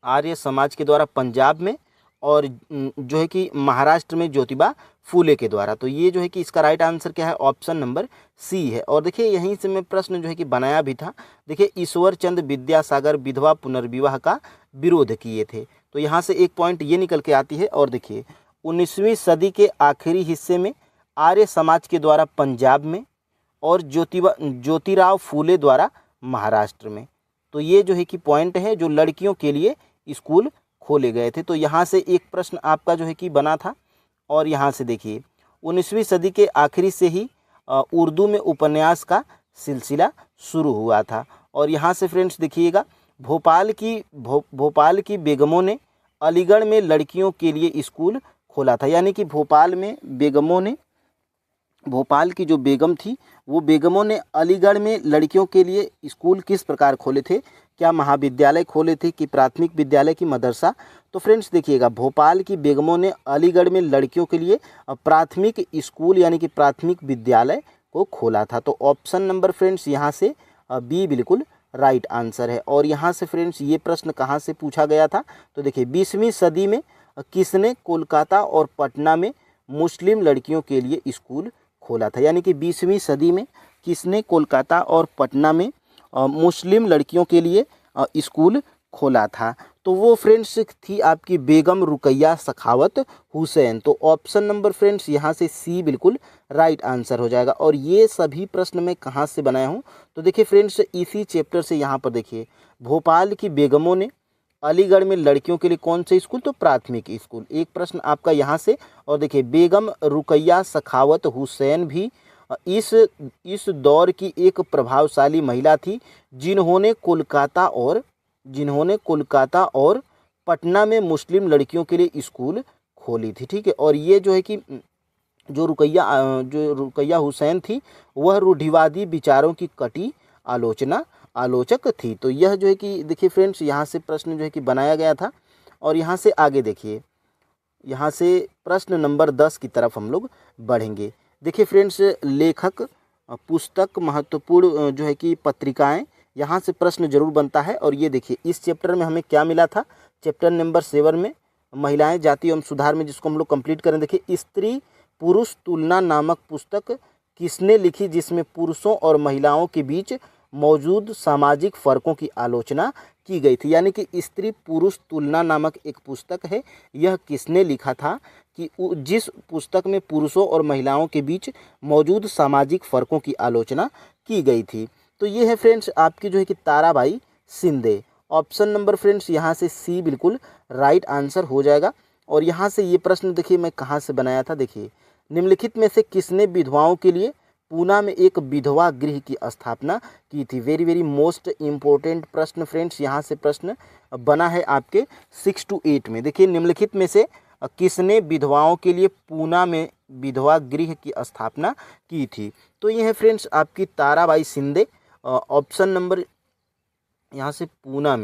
आर्य समाज के द्वारा पंजाब में, और जो है कि महाराष्ट्र में ज्योतिबा फूले के द्वारा। तो ये जो है कि इसका राइट आंसर क्या है? ऑप्शन नंबर सी है। और देखिए यहीं से मैं प्रश्न जो है कि बनाया भी था। देखिए ईश्वर चंद्र विद्यासागर विधवा पुनर्विवाह का विरोध किए थे। तो यहाँ से एक पॉइंट ये निकल के आती है। और देखिए 19वीं सदी के आखिरी हिस्से में आर्य समाज के द्वारा पंजाब में और ज्योतिराव फूले द्वारा महाराष्ट्र में। तो ये जो है कि पॉइंट है जो लड़कियों के लिए स्कूल खोले गए थे। तो यहाँ से एक प्रश्न आपका जो है कि बना था। और यहाँ से देखिए 19वीं सदी के आखिरी से ही उर्दू में उपन्यास का सिलसिला शुरू हुआ था। और यहाँ से फ्रेंड्स देखिएगा भोपाल की बेगमों ने अलीगढ़ में लड़कियों के लिए स्कूल खोला था। यानी कि भोपाल में बेगमों ने भोपाल की जो बेगम थी वो बेगमों ने अलीगढ़ में लड़कियों के लिए स्कूल किस प्रकार खोले थे? क्या महाविद्यालय खोले थे कि प्राथमिक विद्यालय की मदरसा? तो फ्रेंड्स देखिएगा, भोपाल की बेगमों ने अलीगढ़ में लड़कियों के लिए प्राथमिक स्कूल यानी कि प्राथमिक विद्यालय को खोला था। तो ऑप्शन नंबर फ्रेंड्स यहाँ से बी बिल्कुल राइट आंसर है। और यहाँ से फ्रेंड्स ये प्रश्न कहाँ से पूछा गया था? तो देखिए 20वीं सदी में किसने कोलकाता और पटना में मुस्लिम लड़कियों के लिए स्कूल खोला था? यानी कि 20वीं सदी में किसने कोलकाता और पटना में मुस्लिम लड़कियों के लिए स्कूल खोला था? तो वो फ्रेंड्स थी आपकी बेगम रुकैया सखावत हुसैन। तो ऑप्शन नंबर फ्रेंड्स यहाँ से सी बिल्कुल राइट आंसर हो जाएगा। और ये सभी प्रश्न मैं कहाँ से बनाया हूँ? तो देखिए फ्रेंड्स, इसी चैप्टर से यहाँ पर देखिए, भोपाल की बेगमों ने अलीगढ़ में लड़कियों के लिए कौन से स्कूल? तो प्राथमिक स्कूल। एक प्रश्न आपका यहाँ से। और देखिए बेगम रुकैया सखावत हुसैन भी इस दौर की एक प्रभावशाली महिला थी जिन्होंने कोलकाता और पटना में मुस्लिम लड़कियों के लिए स्कूल खोली थी। ठीक है। और ये जो है कि जो रुकैया हुसैन थी वह रूढ़िवादी विचारों की कटी आलोचक थी। तो यह जो है कि देखिए फ्रेंड्स, यहाँ से प्रश्न जो है कि बनाया गया था। और यहाँ से आगे देखिए, यहाँ से प्रश्न नंबर 10 की तरफ हम लोग बढ़ेंगे। देखिए फ्रेंड्स, लेखक, पुस्तक, महत्वपूर्ण जो है कि पत्रिकाएं, यहाँ से प्रश्न जरूर बनता है। और ये देखिए इस चैप्टर में हमें क्या मिला था? चैप्टर नंबर 7 में महिलाएं, जाति एवं सुधार में, जिसको हम लोग कंप्लीट करें। देखिए स्त्री पुरुष तुलना नामक पुस्तक किसने लिखी, जिसमें पुरुषों और महिलाओं के बीच मौजूद सामाजिक फ़र्कों की आलोचना की गई थी? यानी कि स्त्री पुरुष तुलना नामक एक पुस्तक है, यह किसने लिखा था? कि जिस पुस्तक में पुरुषों और महिलाओं के बीच मौजूद सामाजिक फ़र्कों की आलोचना की गई थी। तो ये है फ्रेंड्स आपकी जो है कि Tarabai Shinde. Option number friends यहाँ से सी बिल्कुल राइट आंसर हो जाएगा। और यहाँ से ये प्रश्न देखिए मैं कहाँ से बनाया था। देखिए, निम्नलिखित में से किसने विधवाओं के लिए पूना में एक विधवा गृह की स्थापना की थी? वेरी वेरी मोस्ट इम्पोर्टेंट प्रश्न फ्रेंड्स, यहाँ से प्रश्न बना है आपके 6 to 8 में। देखिए, निम्नलिखित में से किसने विधवाओं के लिए पूना में विधवा गृह की स्थापना की थी? तो ये है फ्रेंड्स आपकी ताराबाई शिंदे। ऑप्शन नंबर यहाँ से पूना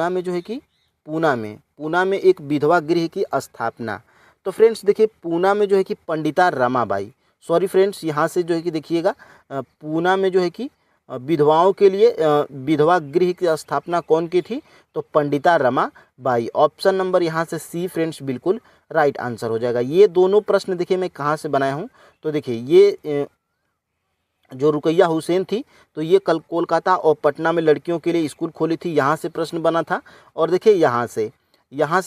में जो है कि पूना में एक विधवा गृह की स्थापना। तो फ्रेंड्स देखिए, पूना में जो है कि पंडिता रमाबाई, सॉरी फ्रेंड्स, यहाँ से जो है कि देखिएगा, पूना में जो है कि विधवाओं के लिए विधवा गृह की स्थापना कौन की थी? तो पंडिता रमाबाई। ऑप्शन नंबर यहाँ से सी फ्रेंड्स बिल्कुल राइट आंसर हो जाएगा। ये दोनों प्रश्न देखिए मैं कहाँ से बनाया हूँ। तो देखिए ये जो रुकैया हुसैन थी, तो ये कल कोलकाता और पटना में लड़कियों के लिए स्कूल खोली थी, यहाँ से प्रश्न बना था। और देखिए यहाँ से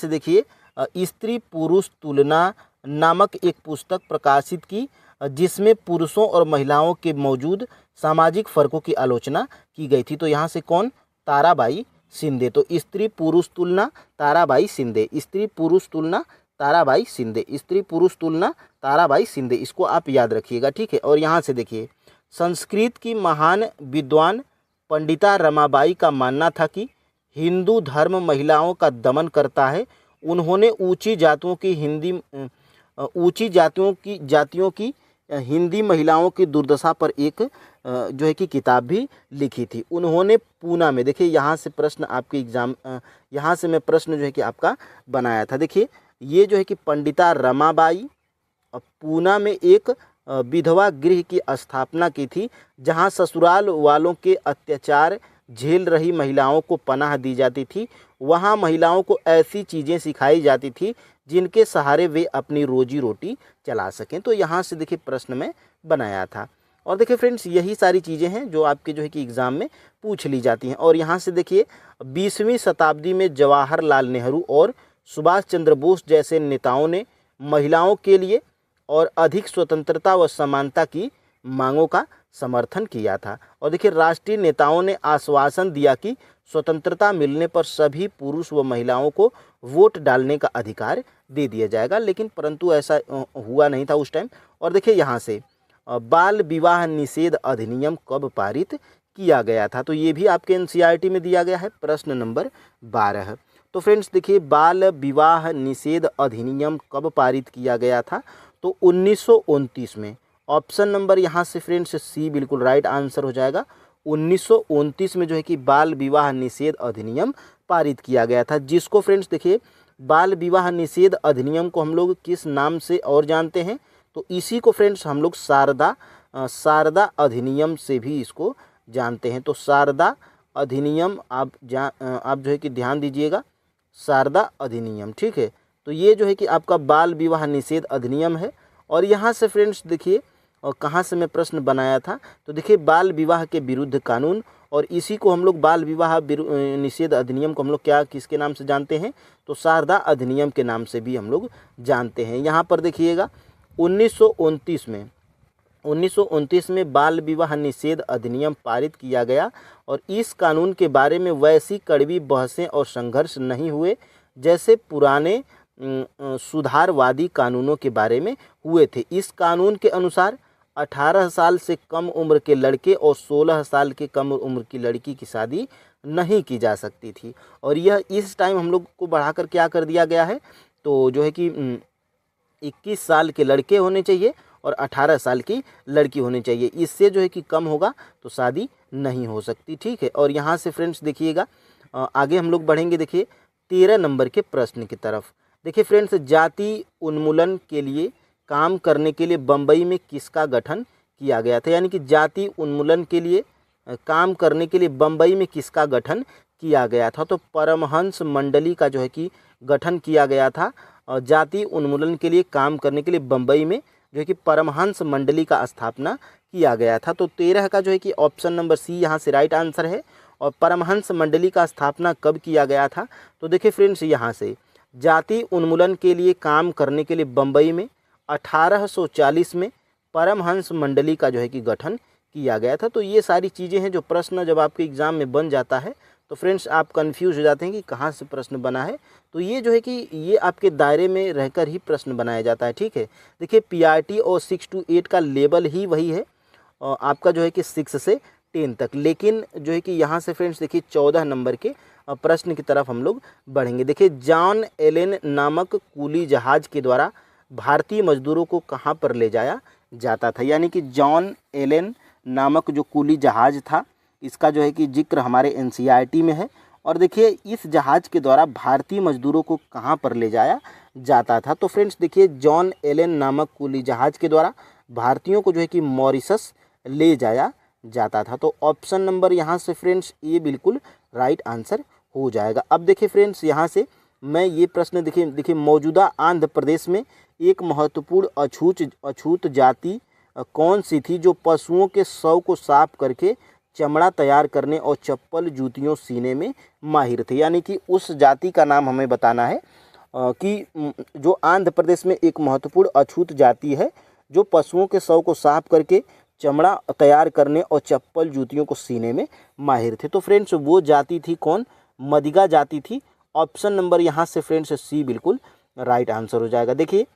देखिए स्त्री पुरुष तुलना नामक एक पुस्तक प्रकाशित की, जिसमें पुरुषों और महिलाओं के मौजूद सामाजिक फ़र्कों की आलोचना की गई थी। तो यहाँ से कौन? ताराबाई शिंदे। तो स्त्री पुरुष तुलना ताराबाई शिंदे, स्त्री पुरुष तुलना ताराबाई शिंदे, स्त्री पुरुष तुलना ताराबाई शिंदे, इसको आप याद रखिएगा। ठीक है। और यहाँ से देखिए, संस्कृत की महान विद्वान पंडिता रमाबाई का मानना था कि हिंदू धर्म महिलाओं का दमन करता है। उन्होंने ऊंची जातियों की हिंदी महिलाओं की दुर्दशा पर एक जो है कि किताब भी लिखी थी। उन्होंने पूना में, देखिए यहाँ से प्रश्न आपके एग्जाम, यहाँ से मैं प्रश्न जो है कि आपका बनाया था। देखिए ये जो है कि पंडिता रमाबाई पूना में एक विधवा गृह की स्थापना की थी, जहां ससुराल वालों के अत्याचार झेल रही महिलाओं को पनाह दी जाती थी। वहां महिलाओं को ऐसी चीज़ें सिखाई जाती थी जिनके सहारे वे अपनी रोजी रोटी चला सकें। तो यहाँ से देखिए प्रश्न में बनाया था। और देखिए फ्रेंड्स, यही सारी चीज़ें हैं जो आपके जो है कि एग्ज़ाम में पूछ ली जाती हैं। और यहाँ से देखिए 20वीं शताब्दी में जवाहरलाल नेहरू और सुभाष चंद्र बोस जैसे नेताओं ने महिलाओं के लिए और अधिक स्वतंत्रता व समानता की मांगों का समर्थन किया था। और देखिए राष्ट्रीय नेताओं ने आश्वासन दिया कि स्वतंत्रता मिलने पर सभी पुरुष व महिलाओं को वोट डालने का अधिकार दे दिया जाएगा, लेकिन परंतु ऐसा हुआ नहीं था उस टाइम। और देखिए यहाँ से बाल विवाह निषेध अधिनियम कब पारित किया गया था? तो ये भी आपके एनसीईआरटी में दिया गया है, प्रश्न नंबर 12। तो फ्रेंड्स देखिए, बाल विवाह निषेध अधिनियम कब पारित किया गया था? तो 1929 में। ऑप्शन नंबर यहाँ से फ्रेंड्स सी बिल्कुल राइट आंसर हो जाएगा। 1929 में जो है कि बाल विवाह निषेध अधिनियम पारित किया गया था, जिसको फ्रेंड्स देखिए बाल विवाह निषेध अधिनियम को हम लोग किस नाम से और जानते हैं, तो इसी को फ्रेंड्स हम लोग शारदा अधिनियम से भी इसको जानते हैं। तो शारदा अधिनियम आप जो है कि ध्यान दीजिएगा, शारदा अधिनियम, ठीक है। तो ये जो है कि आपका बाल विवाह निषेध अधिनियम है। और यहाँ से फ्रेंड्स देखिए और कहाँ से मैं प्रश्न बनाया था, तो देखिए बाल विवाह के विरुद्ध कानून, और इसी को हम लोग बाल विवाह निषेध अधिनियम को हम लोग क्या किसके नाम से जानते हैं, तो शारदा अधिनियम के नाम से भी हम लोग जानते हैं। यहाँ पर देखिएगा 1929 में बाल विवाह निषेध अधिनियम पारित किया गया, और इस कानून के बारे में वैसी कड़वी बहसें और संघर्ष नहीं हुए जैसे पुराने सुधारवादी कानूनों के बारे में हुए थे। इस कानून के अनुसार 18 साल से कम उम्र के लड़के और 16 साल के कम उम्र की लड़की की शादी नहीं की जा सकती थी। और यह इस टाइम हम लोग को बढ़ाकर क्या कर दिया गया है, तो जो है कि 21 साल के लड़के होने चाहिए और 18 साल की लड़की होनी चाहिए। इससे जो है कि कम होगा तो शादी नहीं हो सकती, ठीक है। और यहाँ से फ्रेंड्स देखिएगा आगे हम लोग बढ़ेंगे। देखिए 13 नंबर के प्रश्न की तरफ। देखिए फ्रेंड्स, जाति उन्मूलन के लिए काम करने के लिए बम्बई में किसका गठन किया गया था, यानी कि जाति उन्मूलन के लिए काम करने के लिए बम्बई में किसका गठन किया गया था, तो परमहंस मंडली का जो है कि गठन किया गया था। जाति उन्मूलन के लिए काम करने के लिए बम्बई में जो है कि परमहंस मंडली का स्थापना किया गया था। तो 13 का जो है कि ऑप्शन नंबर सी यहाँ से राइट आंसर है। और परमहंस मंडली का स्थापना कब किया गया था, तो देखिए फ्रेंड्स यहाँ से जाति उन्मूलन के लिए काम करने के लिए बम्बई में 1840 में परमहंस मंडली का जो है कि गठन किया गया था। तो ये सारी चीज़ें हैं जो प्रश्न जब आपके एग्ज़ाम में बन जाता है तो फ्रेंड्स आप कंफ्यूज हो जाते हैं कि कहाँ से प्रश्न बना है। तो ये जो है कि ये आपके दायरे में रहकर ही प्रश्न बनाया जाता है, ठीक है। देखिए पीआरटी और 6 to 8 का लेवल ही वही है आपका जो है कि 6 से 10 तक। लेकिन जो है कि यहाँ से फ्रेंड्स देखिए 14 नंबर के प्रश्न की तरफ हम लोग बढ़ेंगे। देखिए जॉन एलेन नामक कूली जहाज के द्वारा भारतीय मजदूरों को कहाँ पर ले जाया जाता था, यानी कि जॉन एलेन नामक जो कूली जहाज था इसका जो है कि जिक्र हमारे एनसीईआरटी में है। और देखिए इस जहाज के द्वारा भारतीय मजदूरों को कहाँ पर ले जाया जाता था, तो फ्रेंड्स देखिए जॉन एलेन नामक कूली जहाज के द्वारा भारतीयों को जो है कि मॉरिशस ले जाया जाता था। तो ऑप्शन नंबर यहाँ से फ्रेंड्स ये बिल्कुल राइट आंसर हो जाएगा। अब देखिए फ्रेंड्स यहाँ से मैं ये प्रश्न देखिए मौजूदा आंध्र प्रदेश में एक महत्वपूर्ण अछूत जाति कौन सी थी जो पशुओं के शव को साफ करके चमड़ा तैयार करने और चप्पल जूतियों सीने में माहिर थे, यानी कि उस जाति का नाम हमें बताना है कि जो आंध्र प्रदेश में एक महत्वपूर्ण अछूत जाति है जो पशुओं के शव को साफ करके चमड़ा तैयार करने और चप्पल जूतियों को सीने में माहिर थे। तो फ्रेंड्स वो जाति थी कौन, मदिगा जाति थी। ऑप्शन नंबर यहाँ से फ्रेंड्स सी बिल्कुल राइट आंसर हो जाएगा। देखिए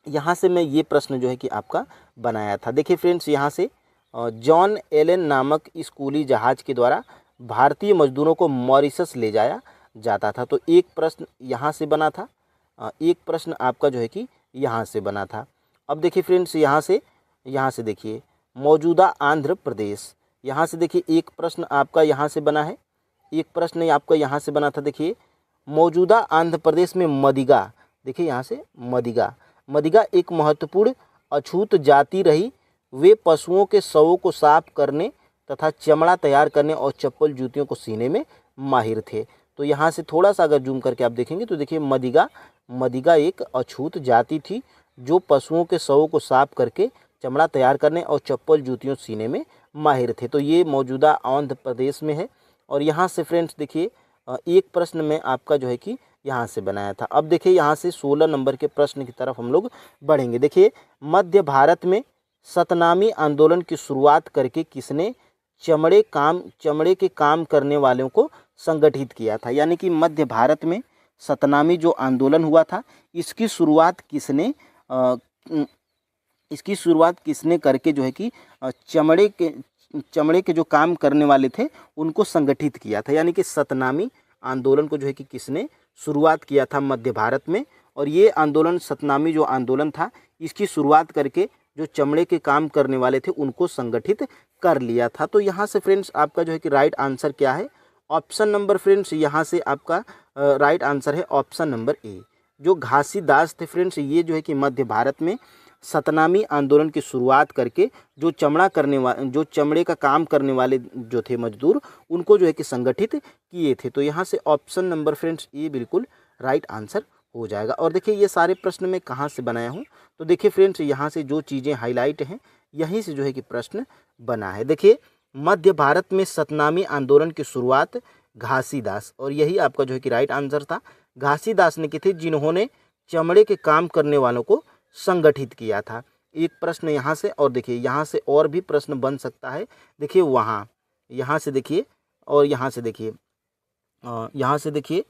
यहाँ से मैं ये प्रश्न जो है कि आपका बनाया था। देखिए फ्रेंड्स यहाँ से जॉन एलेन नामक इस कूली जहाज के द्वारा भारतीय मजदूरों को मॉरिशस ले जाया जाता था। तो एक प्रश्न यहाँ से बना था, एक प्रश्न आपका जो है कि यहाँ से बना था। अब देखिए फ्रेंड्स यहाँ से देखिए मौजूदा आंध्र प्रदेश, यहाँ से देखिए एक प्रश्न आपका यहाँ से बना है, एक प्रश्न आपका यहाँ से बना था। देखिए मौजूदा आंध्र प्रदेश में मदिगा, देखिए यहाँ से मदिगा एक महत्वपूर्ण अछूत जाति रही। वे पशुओं के शवों को साफ करने तथा चमड़ा तैयार करने और चप्पल जूतियों को सीने में माहिर थे। तो यहाँ से थोड़ा सा अगर जूम करके आप देखेंगे तो देखिए मदिगा एक अछूत जाति थी जो पशुओं के शवों को साफ करके चमड़ा तैयार करने और चप्पल जूतियों सीने में माहिर थे। तो ये मौजूदा आंध्र प्रदेश में है। और यहाँ से फ्रेंड्स देखिए एक प्रश्न में आपका जो है कि यहाँ से बनाया था। अब देखिए यहाँ से 16 नंबर के प्रश्न की तरफ हम लोग बढ़ेंगे। देखिए मध्य भारत में सतनामी आंदोलन की शुरुआत करके किसने चमड़े के काम करने वालों को संगठित किया था, यानी कि मध्य भारत में सतनामी जो आंदोलन हुआ था इसकी शुरुआत किसने करके जो है कि चमड़े के जो काम करने वाले थे उनको संगठित किया था, यानी कि सतनामी आंदोलन को जो है कि किसने शुरुआत किया था मध्य भारत में। और ये आंदोलन सतनामी जो आंदोलन था इसकी शुरुआत करके जो चमड़े के काम करने वाले थे उनको संगठित कर लिया था। तो यहाँ से फ्रेंड्स आपका जो है कि राइट आंसर क्या है, ऑप्शन नंबर फ्रेंड्स यहाँ से आपका राइट आंसर है ऑप्शन नंबर ए। जो घासीदास थे फ्रेंड्स, ये जो है कि मध्य भारत में सतनामी आंदोलन की शुरुआत करके जो चमड़े का काम करने वाले जो थे मजदूर, उनको जो है कि संगठित किए थे। तो यहाँ से ऑप्शन नंबर फ्रेंड्स ये बिल्कुल राइट आंसर हो जाएगा। और देखिए ये सारे प्रश्न मैं कहाँ से बनाया हूँ, तो देखिए फ्रेंड्स यहाँ से जो चीज़ें हाईलाइट हैं यहीं से जो है कि प्रश्न बना है। देखिए मध्य भारत में सतनामी आंदोलन की शुरुआत घासीदास, और यही आपका जो है कि राइट आंसर था, घासीदास ने की थी, जिन्होंने चमड़े के काम करने वालों को संगठित किया था। एक प्रश्न यहाँ से, और देखिए यहाँ से और भी प्रश्न बन सकता है। देखिए यहाँ से देखिए, और यहाँ से देखिए, यहाँ से देखिए,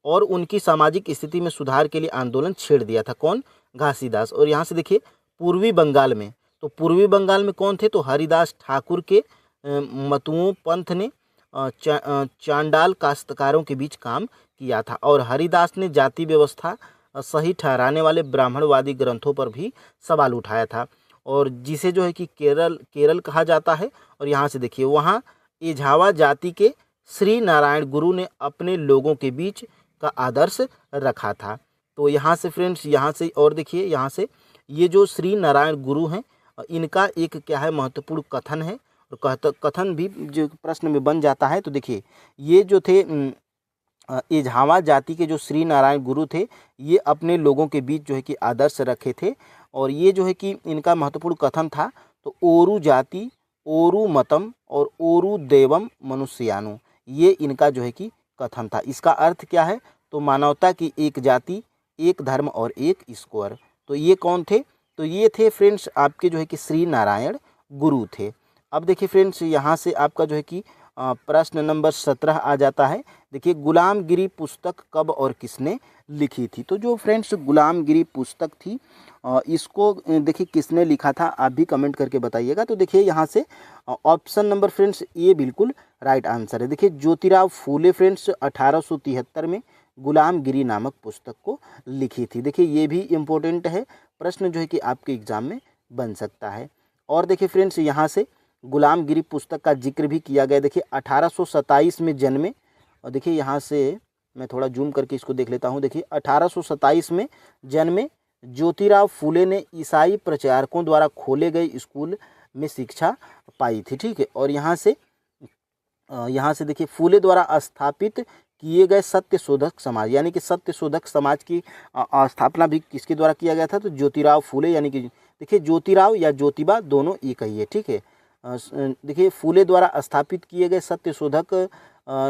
और उनकी सामाजिक स्थिति में सुधार के लिए आंदोलन छेड़ दिया था, कौन, घासीदास। और यहाँ से देखिए पूर्वी बंगाल में, तो पूर्वी बंगाल में कौन थे, तो हरिदास ठाकुर के मतुओं पंथ ने चांडाल काश्तकारों के बीच काम किया था। और हरिदास ने जाति व्यवस्था सही ठहराने वाले ब्राह्मणवादी ग्रंथों पर भी सवाल उठाया था, और जिसे जो है कि केरल कहा जाता है। और यहाँ से देखिए वहाँ एझावा जाति के श्री नारायण गुरु ने अपने लोगों के बीच का आदर्श रखा था। तो यहाँ से फ्रेंड्स, यहाँ से और देखिए, यहाँ से ये जो श्री नारायण गुरु हैं, इनका एक क्या है, महत्वपूर्ण कथन है, और कथन भी जो प्रश्न में बन जाता है। तो देखिए ये जो थे एझावा जाति के जो श्री नारायण गुरु थे, ये अपने लोगों के बीच जो है कि आदर्श रखे थे, और ये जो है कि इनका महत्वपूर्ण कथन था। तो ओरू जाति ओरू मतम और ओरू देवम मनुष्यानु, ये इनका जो है कि कथन था। इसका अर्थ क्या है, तो मानवता की एक जाति, एक धर्म और एक ईश्वर। तो ये कौन थे, तो ये थे फ्रेंड्स आपके जो है कि श्री नारायण गुरु थे। अब देखिए फ्रेंड्स यहाँ से आपका जो है कि प्रश्न नंबर 17 आ जाता है। देखिए गुलामगिरी पुस्तक कब और किसने लिखी थी। तो जो फ्रेंड्स गुलामगिरी पुस्तक थी, इसको देखिए किसने लिखा था, आप भी कमेंट करके बताइएगा। तो देखिए यहाँ से ऑप्शन नंबर फ्रेंड्स ये बिल्कुल राइट आंसर है। देखिए ज्योतिराव फूले फ्रेंड्स 1873 में गुलामगिरी नामक पुस्तक को लिखी थी। देखिए ये भी इम्पोर्टेंट है, प्रश्न जो है कि आपके एग्जाम में बन सकता है। और देखिए फ्रेंड्स यहाँ से गुलामगिरी पुस्तक का जिक्र भी किया गया। देखिए 1827 में जन्मे, और देखिए यहाँ से मैं थोड़ा जूम करके इसको देख लेता हूँ। देखिए 1827 में जन्मे ज्योतिराव फूले ने ईसाई प्रचारकों द्वारा खोले गए स्कूल में शिक्षा पाई थी, ठीक है। और यहाँ से देखिए फूले द्वारा स्थापित किए गए सत्य शोधक समाज, यानी कि सत्य शोधक समाज की स्थापना भी किसके द्वारा किया गया था, तो ज्योतिराव फूले, यानी कि देखिए ज्योतिराव या ज्योतिबा दोनों एक ही है, ठीक है। देखिए फूले द्वारा स्थापित किए गए सत्य शोधक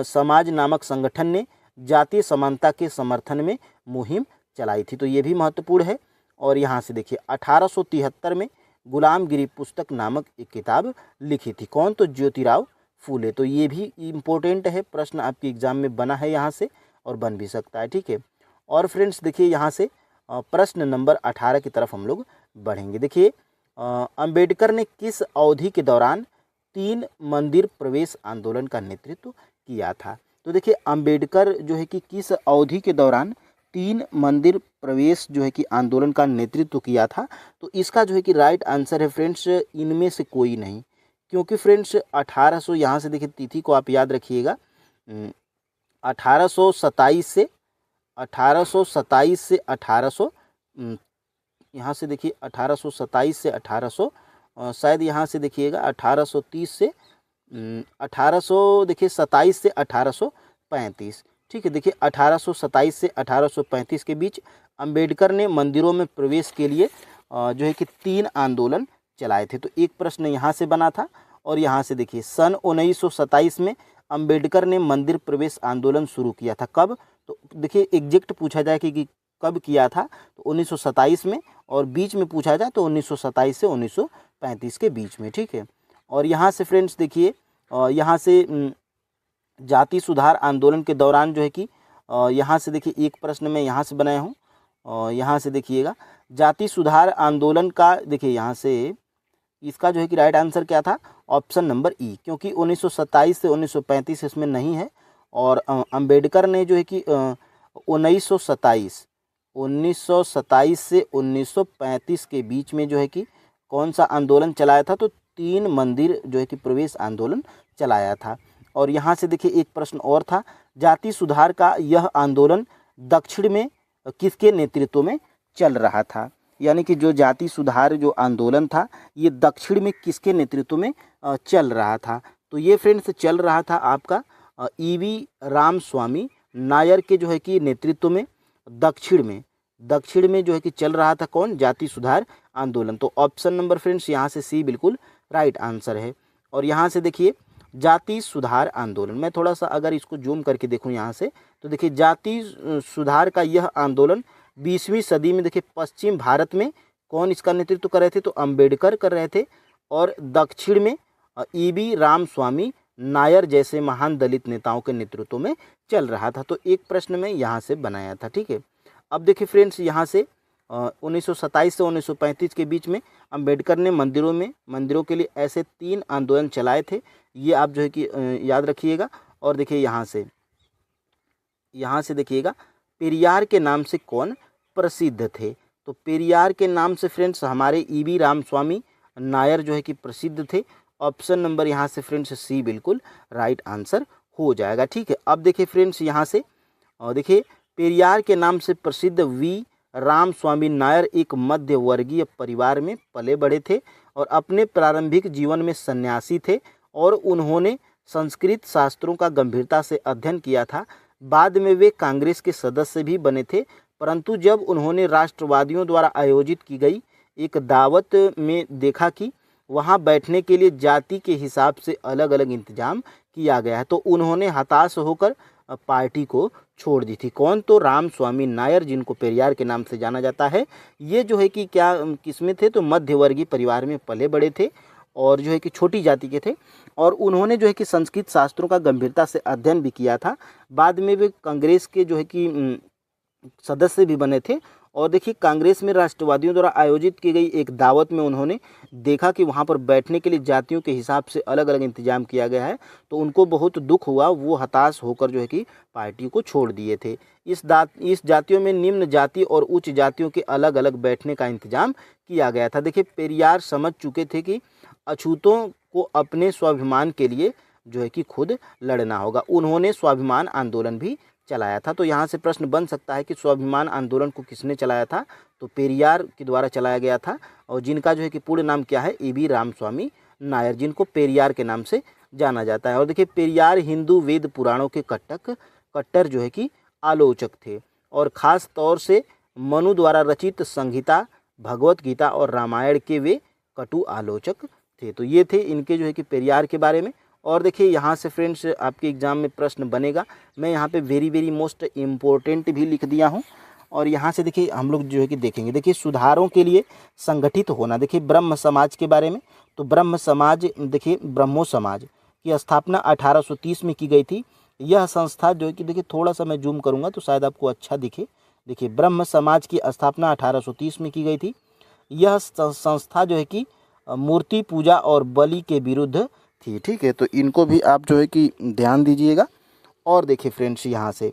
समाज नामक संगठन ने जातीय समानता के समर्थन में मुहिम चलाई थी। तो ये भी महत्वपूर्ण है। और यहाँ से देखिए 1873 में गुलामगिरी पुस्तक नामक एक किताब लिखी थी, कौन, तो ज्योतिराव फूले। तो ये भी इम्पोर्टेंट है, प्रश्न आपके एग्जाम में बना है यहाँ से, और बन भी सकता है, ठीक है। और फ्रेंड्स देखिए यहाँ से प्रश्न नंबर 18 की तरफ हम लोग बढ़ेंगे। देखिए अंबेडकर ने किस अवधि के दौरान 3 मंदिर प्रवेश आंदोलन का नेतृत्व किया था। तो देखिए अंबेडकर जो है कि किस अवधि के दौरान 3 मंदिर प्रवेश जो है कि आंदोलन का नेतृत्व किया था। तो इसका जो है कि राइट आंसर है फ्रेंड्स इनमें से कोई नहीं, क्योंकि फ्रेंड्स 1800, यहाँ से देखिए तिथि को आप याद रखिएगा, 1827 से 1800 यहाँ से देखिए 1827 से 1800, शायद यहाँ से देखिएगा 1830 से 1800, देखिए 27 से 1835, ठीक है। देखिए 1827 से 1835 के बीच अंबेडकर ने मंदिरों में प्रवेश के लिए जो है कि 3 आंदोलन चलाए थे। तो एक प्रश्न यहाँ से बना था। और यहाँ से देखिए सन 1927 में अंबेडकर ने मंदिर प्रवेश आंदोलन शुरू किया था, कब, तो देखिए एग्जैक्ट पूछा जाए कि कब किया था, तो 1927 में, और बीच में पूछा जाए तो 1927 से 1935 के बीच में, ठीक है। और यहाँ से फ्रेंड्स देखिए यहाँ से जाति सुधार आंदोलन के दौरान जो है कि यहाँ से देखिए एक प्रश्न मैं यहाँ से बनाया हूँ, यहाँ से देखिएगा जाति सुधार आंदोलन का, देखिए यहाँ से इसका जो है कि राइट आंसर क्या था, ऑप्शन नंबर ई, क्योंकि 1927 से 1935 इसमें नहीं है। और अंबेडकर ने जो है कि 1927 से 1935 के बीच में जो है कि कौन सा आंदोलन चलाया था? तो 3 मंदिर जो है कि प्रवेश आंदोलन चलाया था। और यहाँ से देखिए एक प्रश्न और था, जाति सुधार का यह आंदोलन दक्षिण में किसके नेतृत्व में चल रहा था? यानी कि जो जाति सुधार जो आंदोलन था ये दक्षिण में किसके नेतृत्व में चल रहा था? तो ये फ्रेंड्स चल रहा था आपका ईवी रामस्वामी नायर के जो है कि नेतृत्व में दक्षिण में जो है कि चल रहा था कौन? जाति सुधार आंदोलन। तो ऑप्शन नंबर फ्रेंड्स यहाँ से सी बिल्कुल राइट आंसर है। और यहाँ से देखिए जाति सुधार आंदोलन, मैं थोड़ा सा अगर इसको जूम करके देखूँ यहाँ से, तो देखिए जाति सुधार का यह आंदोलन 20वीं सदी में देखिए पश्चिम भारत में कौन इसका नेतृत्व कर रहे थे? तो अंबेडकर कर रहे थे। और दक्षिण में ईवी रामस्वामी नायर जैसे महान दलित नेताओं के नेतृत्व में चल रहा था। तो एक प्रश्न में यहाँ से बनाया था, ठीक है। अब देखिए फ्रेंड्स यहाँ से 1927 से 1935 के बीच में अंबेडकर ने मंदिरों के लिए ऐसे 3 आंदोलन चलाए थे, ये आप जो है कि याद रखिएगा। और देखिए यहाँ से देखिएगा पेरियार के नाम से कौन प्रसिद्ध थे? तो पेरियार के नाम से फ्रेंड्स हमारे ईवी रामस्वामी नायर जो है कि प्रसिद्ध थे। ऑप्शन नंबर यहाँ से फ्रेंड्स सी बिल्कुल राइट आंसर हो जाएगा, ठीक है। अब देखिए फ्रेंड्स यहाँ से देखिए पेरियार के नाम से प्रसिद्ध वी रामस्वामी नायर एक मध्य वर्गीय परिवार में पले बढ़े थे और अपने प्रारंभिक जीवन में सन्यासी थे और उन्होंने संस्कृत शास्त्रों का गंभीरता से अध्ययन किया था। बाद में वे कांग्रेस के सदस्य भी बने थे, परंतु जब उन्होंने राष्ट्रवादियों द्वारा आयोजित की गई एक दावत में देखा कि वहां बैठने के लिए जाति के हिसाब से अलग अलग इंतजाम किया गया है, तो उन्होंने हताश होकर पार्टी को छोड़ दी थी। कौन? तो रामस्वामी नायर, जिनको पेरियार के नाम से जाना जाता है। ये जो है कि क्या किसमें थे? तो मध्यवर्गीय परिवार में पले बड़े थे और जो है कि छोटी जाति के थे और उन्होंने जो है कि संस्कृत शास्त्रों का गंभीरता से अध्ययन भी किया था। बाद में वे कांग्रेस के जो है कि सदस्य भी बने थे और देखिए कांग्रेस में राष्ट्रवादियों द्वारा आयोजित की गई एक दावत में उन्होंने देखा कि वहां पर बैठने के लिए जातियों के हिसाब से अलग अलग इंतजाम किया गया है, तो उनको बहुत दुख हुआ, वो हताश होकर जो है कि पार्टी को छोड़ दिए थे। इस जातियों में निम्न जाति और उच्च जातियों के अलग अलग बैठने का इंतजाम किया गया था। देखिए पेरियार समझ चुके थे कि अछूतों को अपने स्वाभिमान के लिए जो है कि खुद लड़ना होगा। उन्होंने स्वाभिमान आंदोलन भी चलाया था। तो यहाँ से प्रश्न बन सकता है कि स्वाभिमान आंदोलन को किसने चलाया था? तो पेरियार के द्वारा चलाया गया था और जिनका जो है कि पूर्ण नाम क्या है? ईवी रामस्वामी नायर, जिनको पेरियार के नाम से जाना जाता है। और देखिए पेरियार हिंदू वेद पुराणों के कट्टर जो है कि आलोचक थे और ख़ास तौर से मनु द्वारा रचित संहिता, भगवत गीता और रामायण के वे कटु आलोचक थे। तो ये थे इनके जो है कि पेरियार के बारे में। और देखिए यहाँ से फ्रेंड्स आपके एग्जाम में प्रश्न बनेगा, मैं यहाँ पे वेरी मोस्ट इम्पोर्टेंट भी लिख दिया हूँ। और यहाँ से देखिए हम लोग जो है कि देखेंगे, देखिए सुधारों के लिए संगठित होना। देखिए ब्रह्म समाज के बारे में, तो ब्रह्म समाज देखिए ब्रह्मो समाज की स्थापना 1830 में की गई थी। यह संस्था जो है कि देखिए थोड़ा सा मैं जूम करूँगा तो शायद आपको अच्छा दिखे। देखिए ब्रह्म समाज की स्थापना 1830 में की गई थी। यह संस्था जो है कि मूर्ति पूजा और बलि के विरुद्ध थी, ठीक है। तो इनको भी आप जो है कि ध्यान दीजिएगा। और देखिए फ्रेंड्स यहाँ से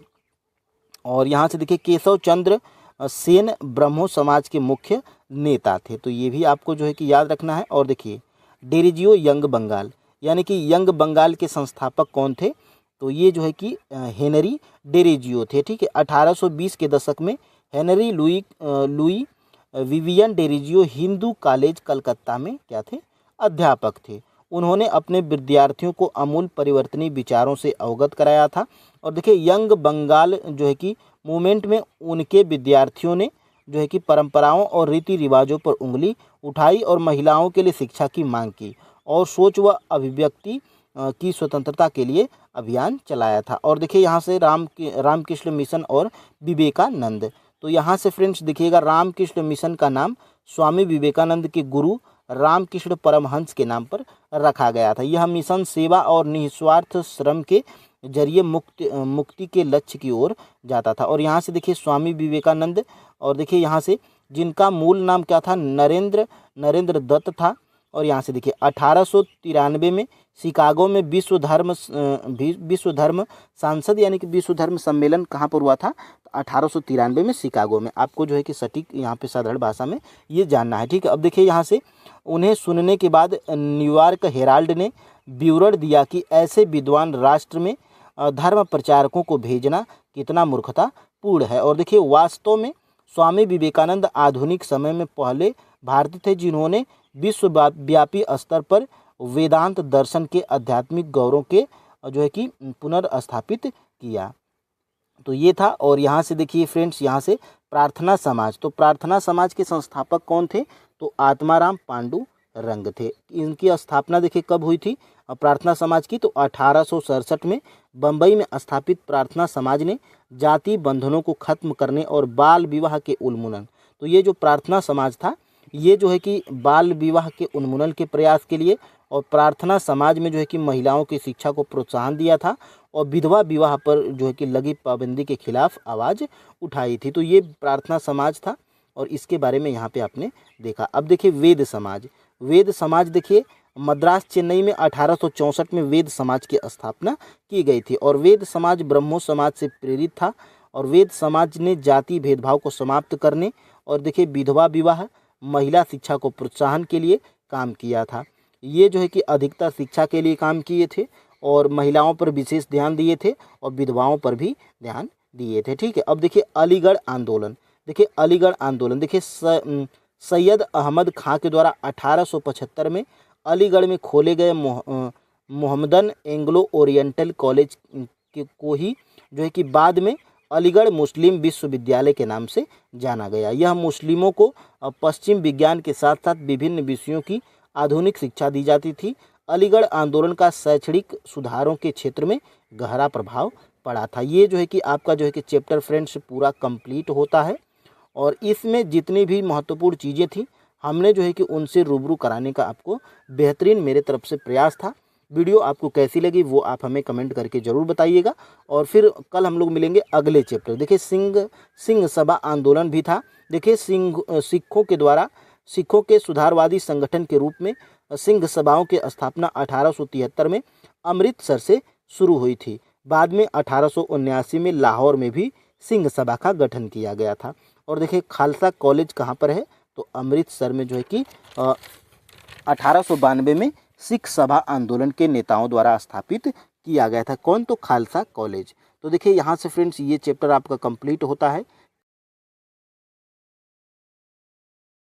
देखिए केशव चंद्र सेन ब्रह्मो समाज के मुख्य नेता थे, तो ये भी आपको जो है कि याद रखना है। और देखिए डेरिजियो यंग बंगाल, यानी कि यंग बंगाल के संस्थापक कौन थे? तो ये जो है कि हेनरी डेरिजियो थे, ठीक है। 1820 के दशक में Henry Louis Vivian Derozio Hindu college Calcutta में क्या थे? अध्यापक थे। उन्होंने अपने विद्यार्थियों को अमूल परिवर्तनीय विचारों से अवगत कराया था। और देखिए यंग बंगाल जो है कि मूवमेंट में उनके विद्यार्थियों ने जो है कि परंपराओं और रीति रिवाजों पर उंगली उठाई और महिलाओं के लिए शिक्षा की मांग की और सोच व अभिव्यक्ति की स्वतंत्रता के लिए अभियान चलाया था। और देखिए यहाँ से रामकृष्ण मिशन और विवेकानंद, तो यहाँ से फ्रेंड्स देखिएगा रामकृष्ण मिशन का नाम स्वामी विवेकानंद के गुरु रामकृष्ण परमहंस के नाम पर रखा गया था। यह मिशन सेवा और निस्वार्थ श्रम के जरिए मुक्ति के लक्ष्य की ओर जाता था। और यहाँ से देखिए स्वामी विवेकानंद, और देखिए यहाँ से जिनका मूल नाम क्या था? नरेंद्र दत्त था। और यहाँ से देखिए 1893 में शिकागो में विश्व धर्म सांसद यानी कि विश्व धर्म सम्मेलन कहाँ पर हुआ था, तो 1893 में शिकागो में। आपको जो है कि सटीक यहाँ पे साधारण भाषा में ये जानना है, ठीक है। अब देखिए यहाँ से उन्हें सुनने के बाद न्यूयॉर्क हेराल्ड ने विवरण दिया कि ऐसे विद्वान राष्ट्र में धर्म प्रचारकों को भेजना कितना मूर्खतापूर्ण है। और देखिए वास्तव में स्वामी विवेकानंद आधुनिक समय में पहले भारतीय थे जिन्होंने विश्वव्यापी स्तर पर वेदांत दर्शन के आध्यात्मिक गौरव के जो है कि पुनर्स्थापित किया। तो ये था। और यहाँ से देखिए फ्रेंड्स, यहाँ से प्रार्थना समाज, तो प्रार्थना समाज के संस्थापक कौन थे, तो आत्माराम पांडुरंग थे। इनकी स्थापना देखिए कब हुई थी प्रार्थना समाज की, तो 1867 में बम्बई में स्थापित प्रार्थना समाज ने जाति बंधनों को खत्म करने और बाल विवाह के उन्मूलन, तो ये जो प्रार्थना समाज था ये जो है कि बाल विवाह के उन्मूलन के प्रयास के लिए और प्रार्थना समाज में जो है कि महिलाओं की शिक्षा को प्रोत्साहन दिया था और विधवा विवाह पर जो है कि लगी पाबंदी के खिलाफ आवाज़ उठाई थी। तो ये प्रार्थना समाज था और इसके बारे में यहाँ पे आपने देखा। अब देखिए वेद समाज, वेद समाज देखिए मद्रास चेन्नई में 1864 में वेद समाज की स्थापना की गई थी और वेद समाज ब्रह्मो समाज से प्रेरित था और वेद समाज ने जाति भेदभाव को समाप्त करने और देखिए विधवा विवाह, महिला शिक्षा को प्रोत्साहन के लिए काम किया था। ये जो है कि अधिकतर शिक्षा के लिए काम किए थे और महिलाओं पर विशेष ध्यान दिए थे और विधवाओं पर भी ध्यान दिए थे, ठीक है। अब देखिए अलीगढ़ आंदोलन, देखिए अलीगढ़ आंदोलन देखिए सैयद अहमद खां के द्वारा 1875 में अलीगढ़ में खोले गए मोहम्मदन एंग्लो ओरिएंटल कॉलेज को ही जो है कि बाद में अलीगढ़ मुस्लिम विश्वविद्यालय के नाम से जाना गया। यह मुस्लिमों को पश्चिम विज्ञान के साथ साथ विभिन्न विषयों की आधुनिक शिक्षा दी जाती थी। अलीगढ़ आंदोलन का शैक्षणिक सुधारों के क्षेत्र में गहरा प्रभाव पड़ा था। ये जो है कि आपका जो है कि चैप्टर फ्रेंड्स पूरा कंप्लीट होता है और इसमें जितनी भी महत्वपूर्ण चीज़ें थी हमने जो है कि उनसे रूबरू कराने का आपको बेहतरीन मेरे तरफ से प्रयास था। वीडियो आपको कैसी लगी वो आप हमें कमेंट करके ज़रूर बताइएगा और फिर कल हम लोग मिलेंगे अगले चैप्टर। देखिए सिंह सभा आंदोलन भी था। देखिए सिखों के सुधारवादी संगठन के रूप में सिंह सभाओं की स्थापना 1873 में अमृतसर से शुरू हुई थी। बाद में 1879 में लाहौर में भी सिंह सभा का गठन किया गया था। और देखिए खालसा कॉलेज कहाँ पर है, तो अमृतसर में जो है कि 1892 में सिख सभा आंदोलन के नेताओं द्वारा स्थापित किया गया था। कौन, तो खालसा कॉलेज। तो देखिए यहाँ से फ्रेंड्स ये चैप्टर आपका कंप्लीट होता है।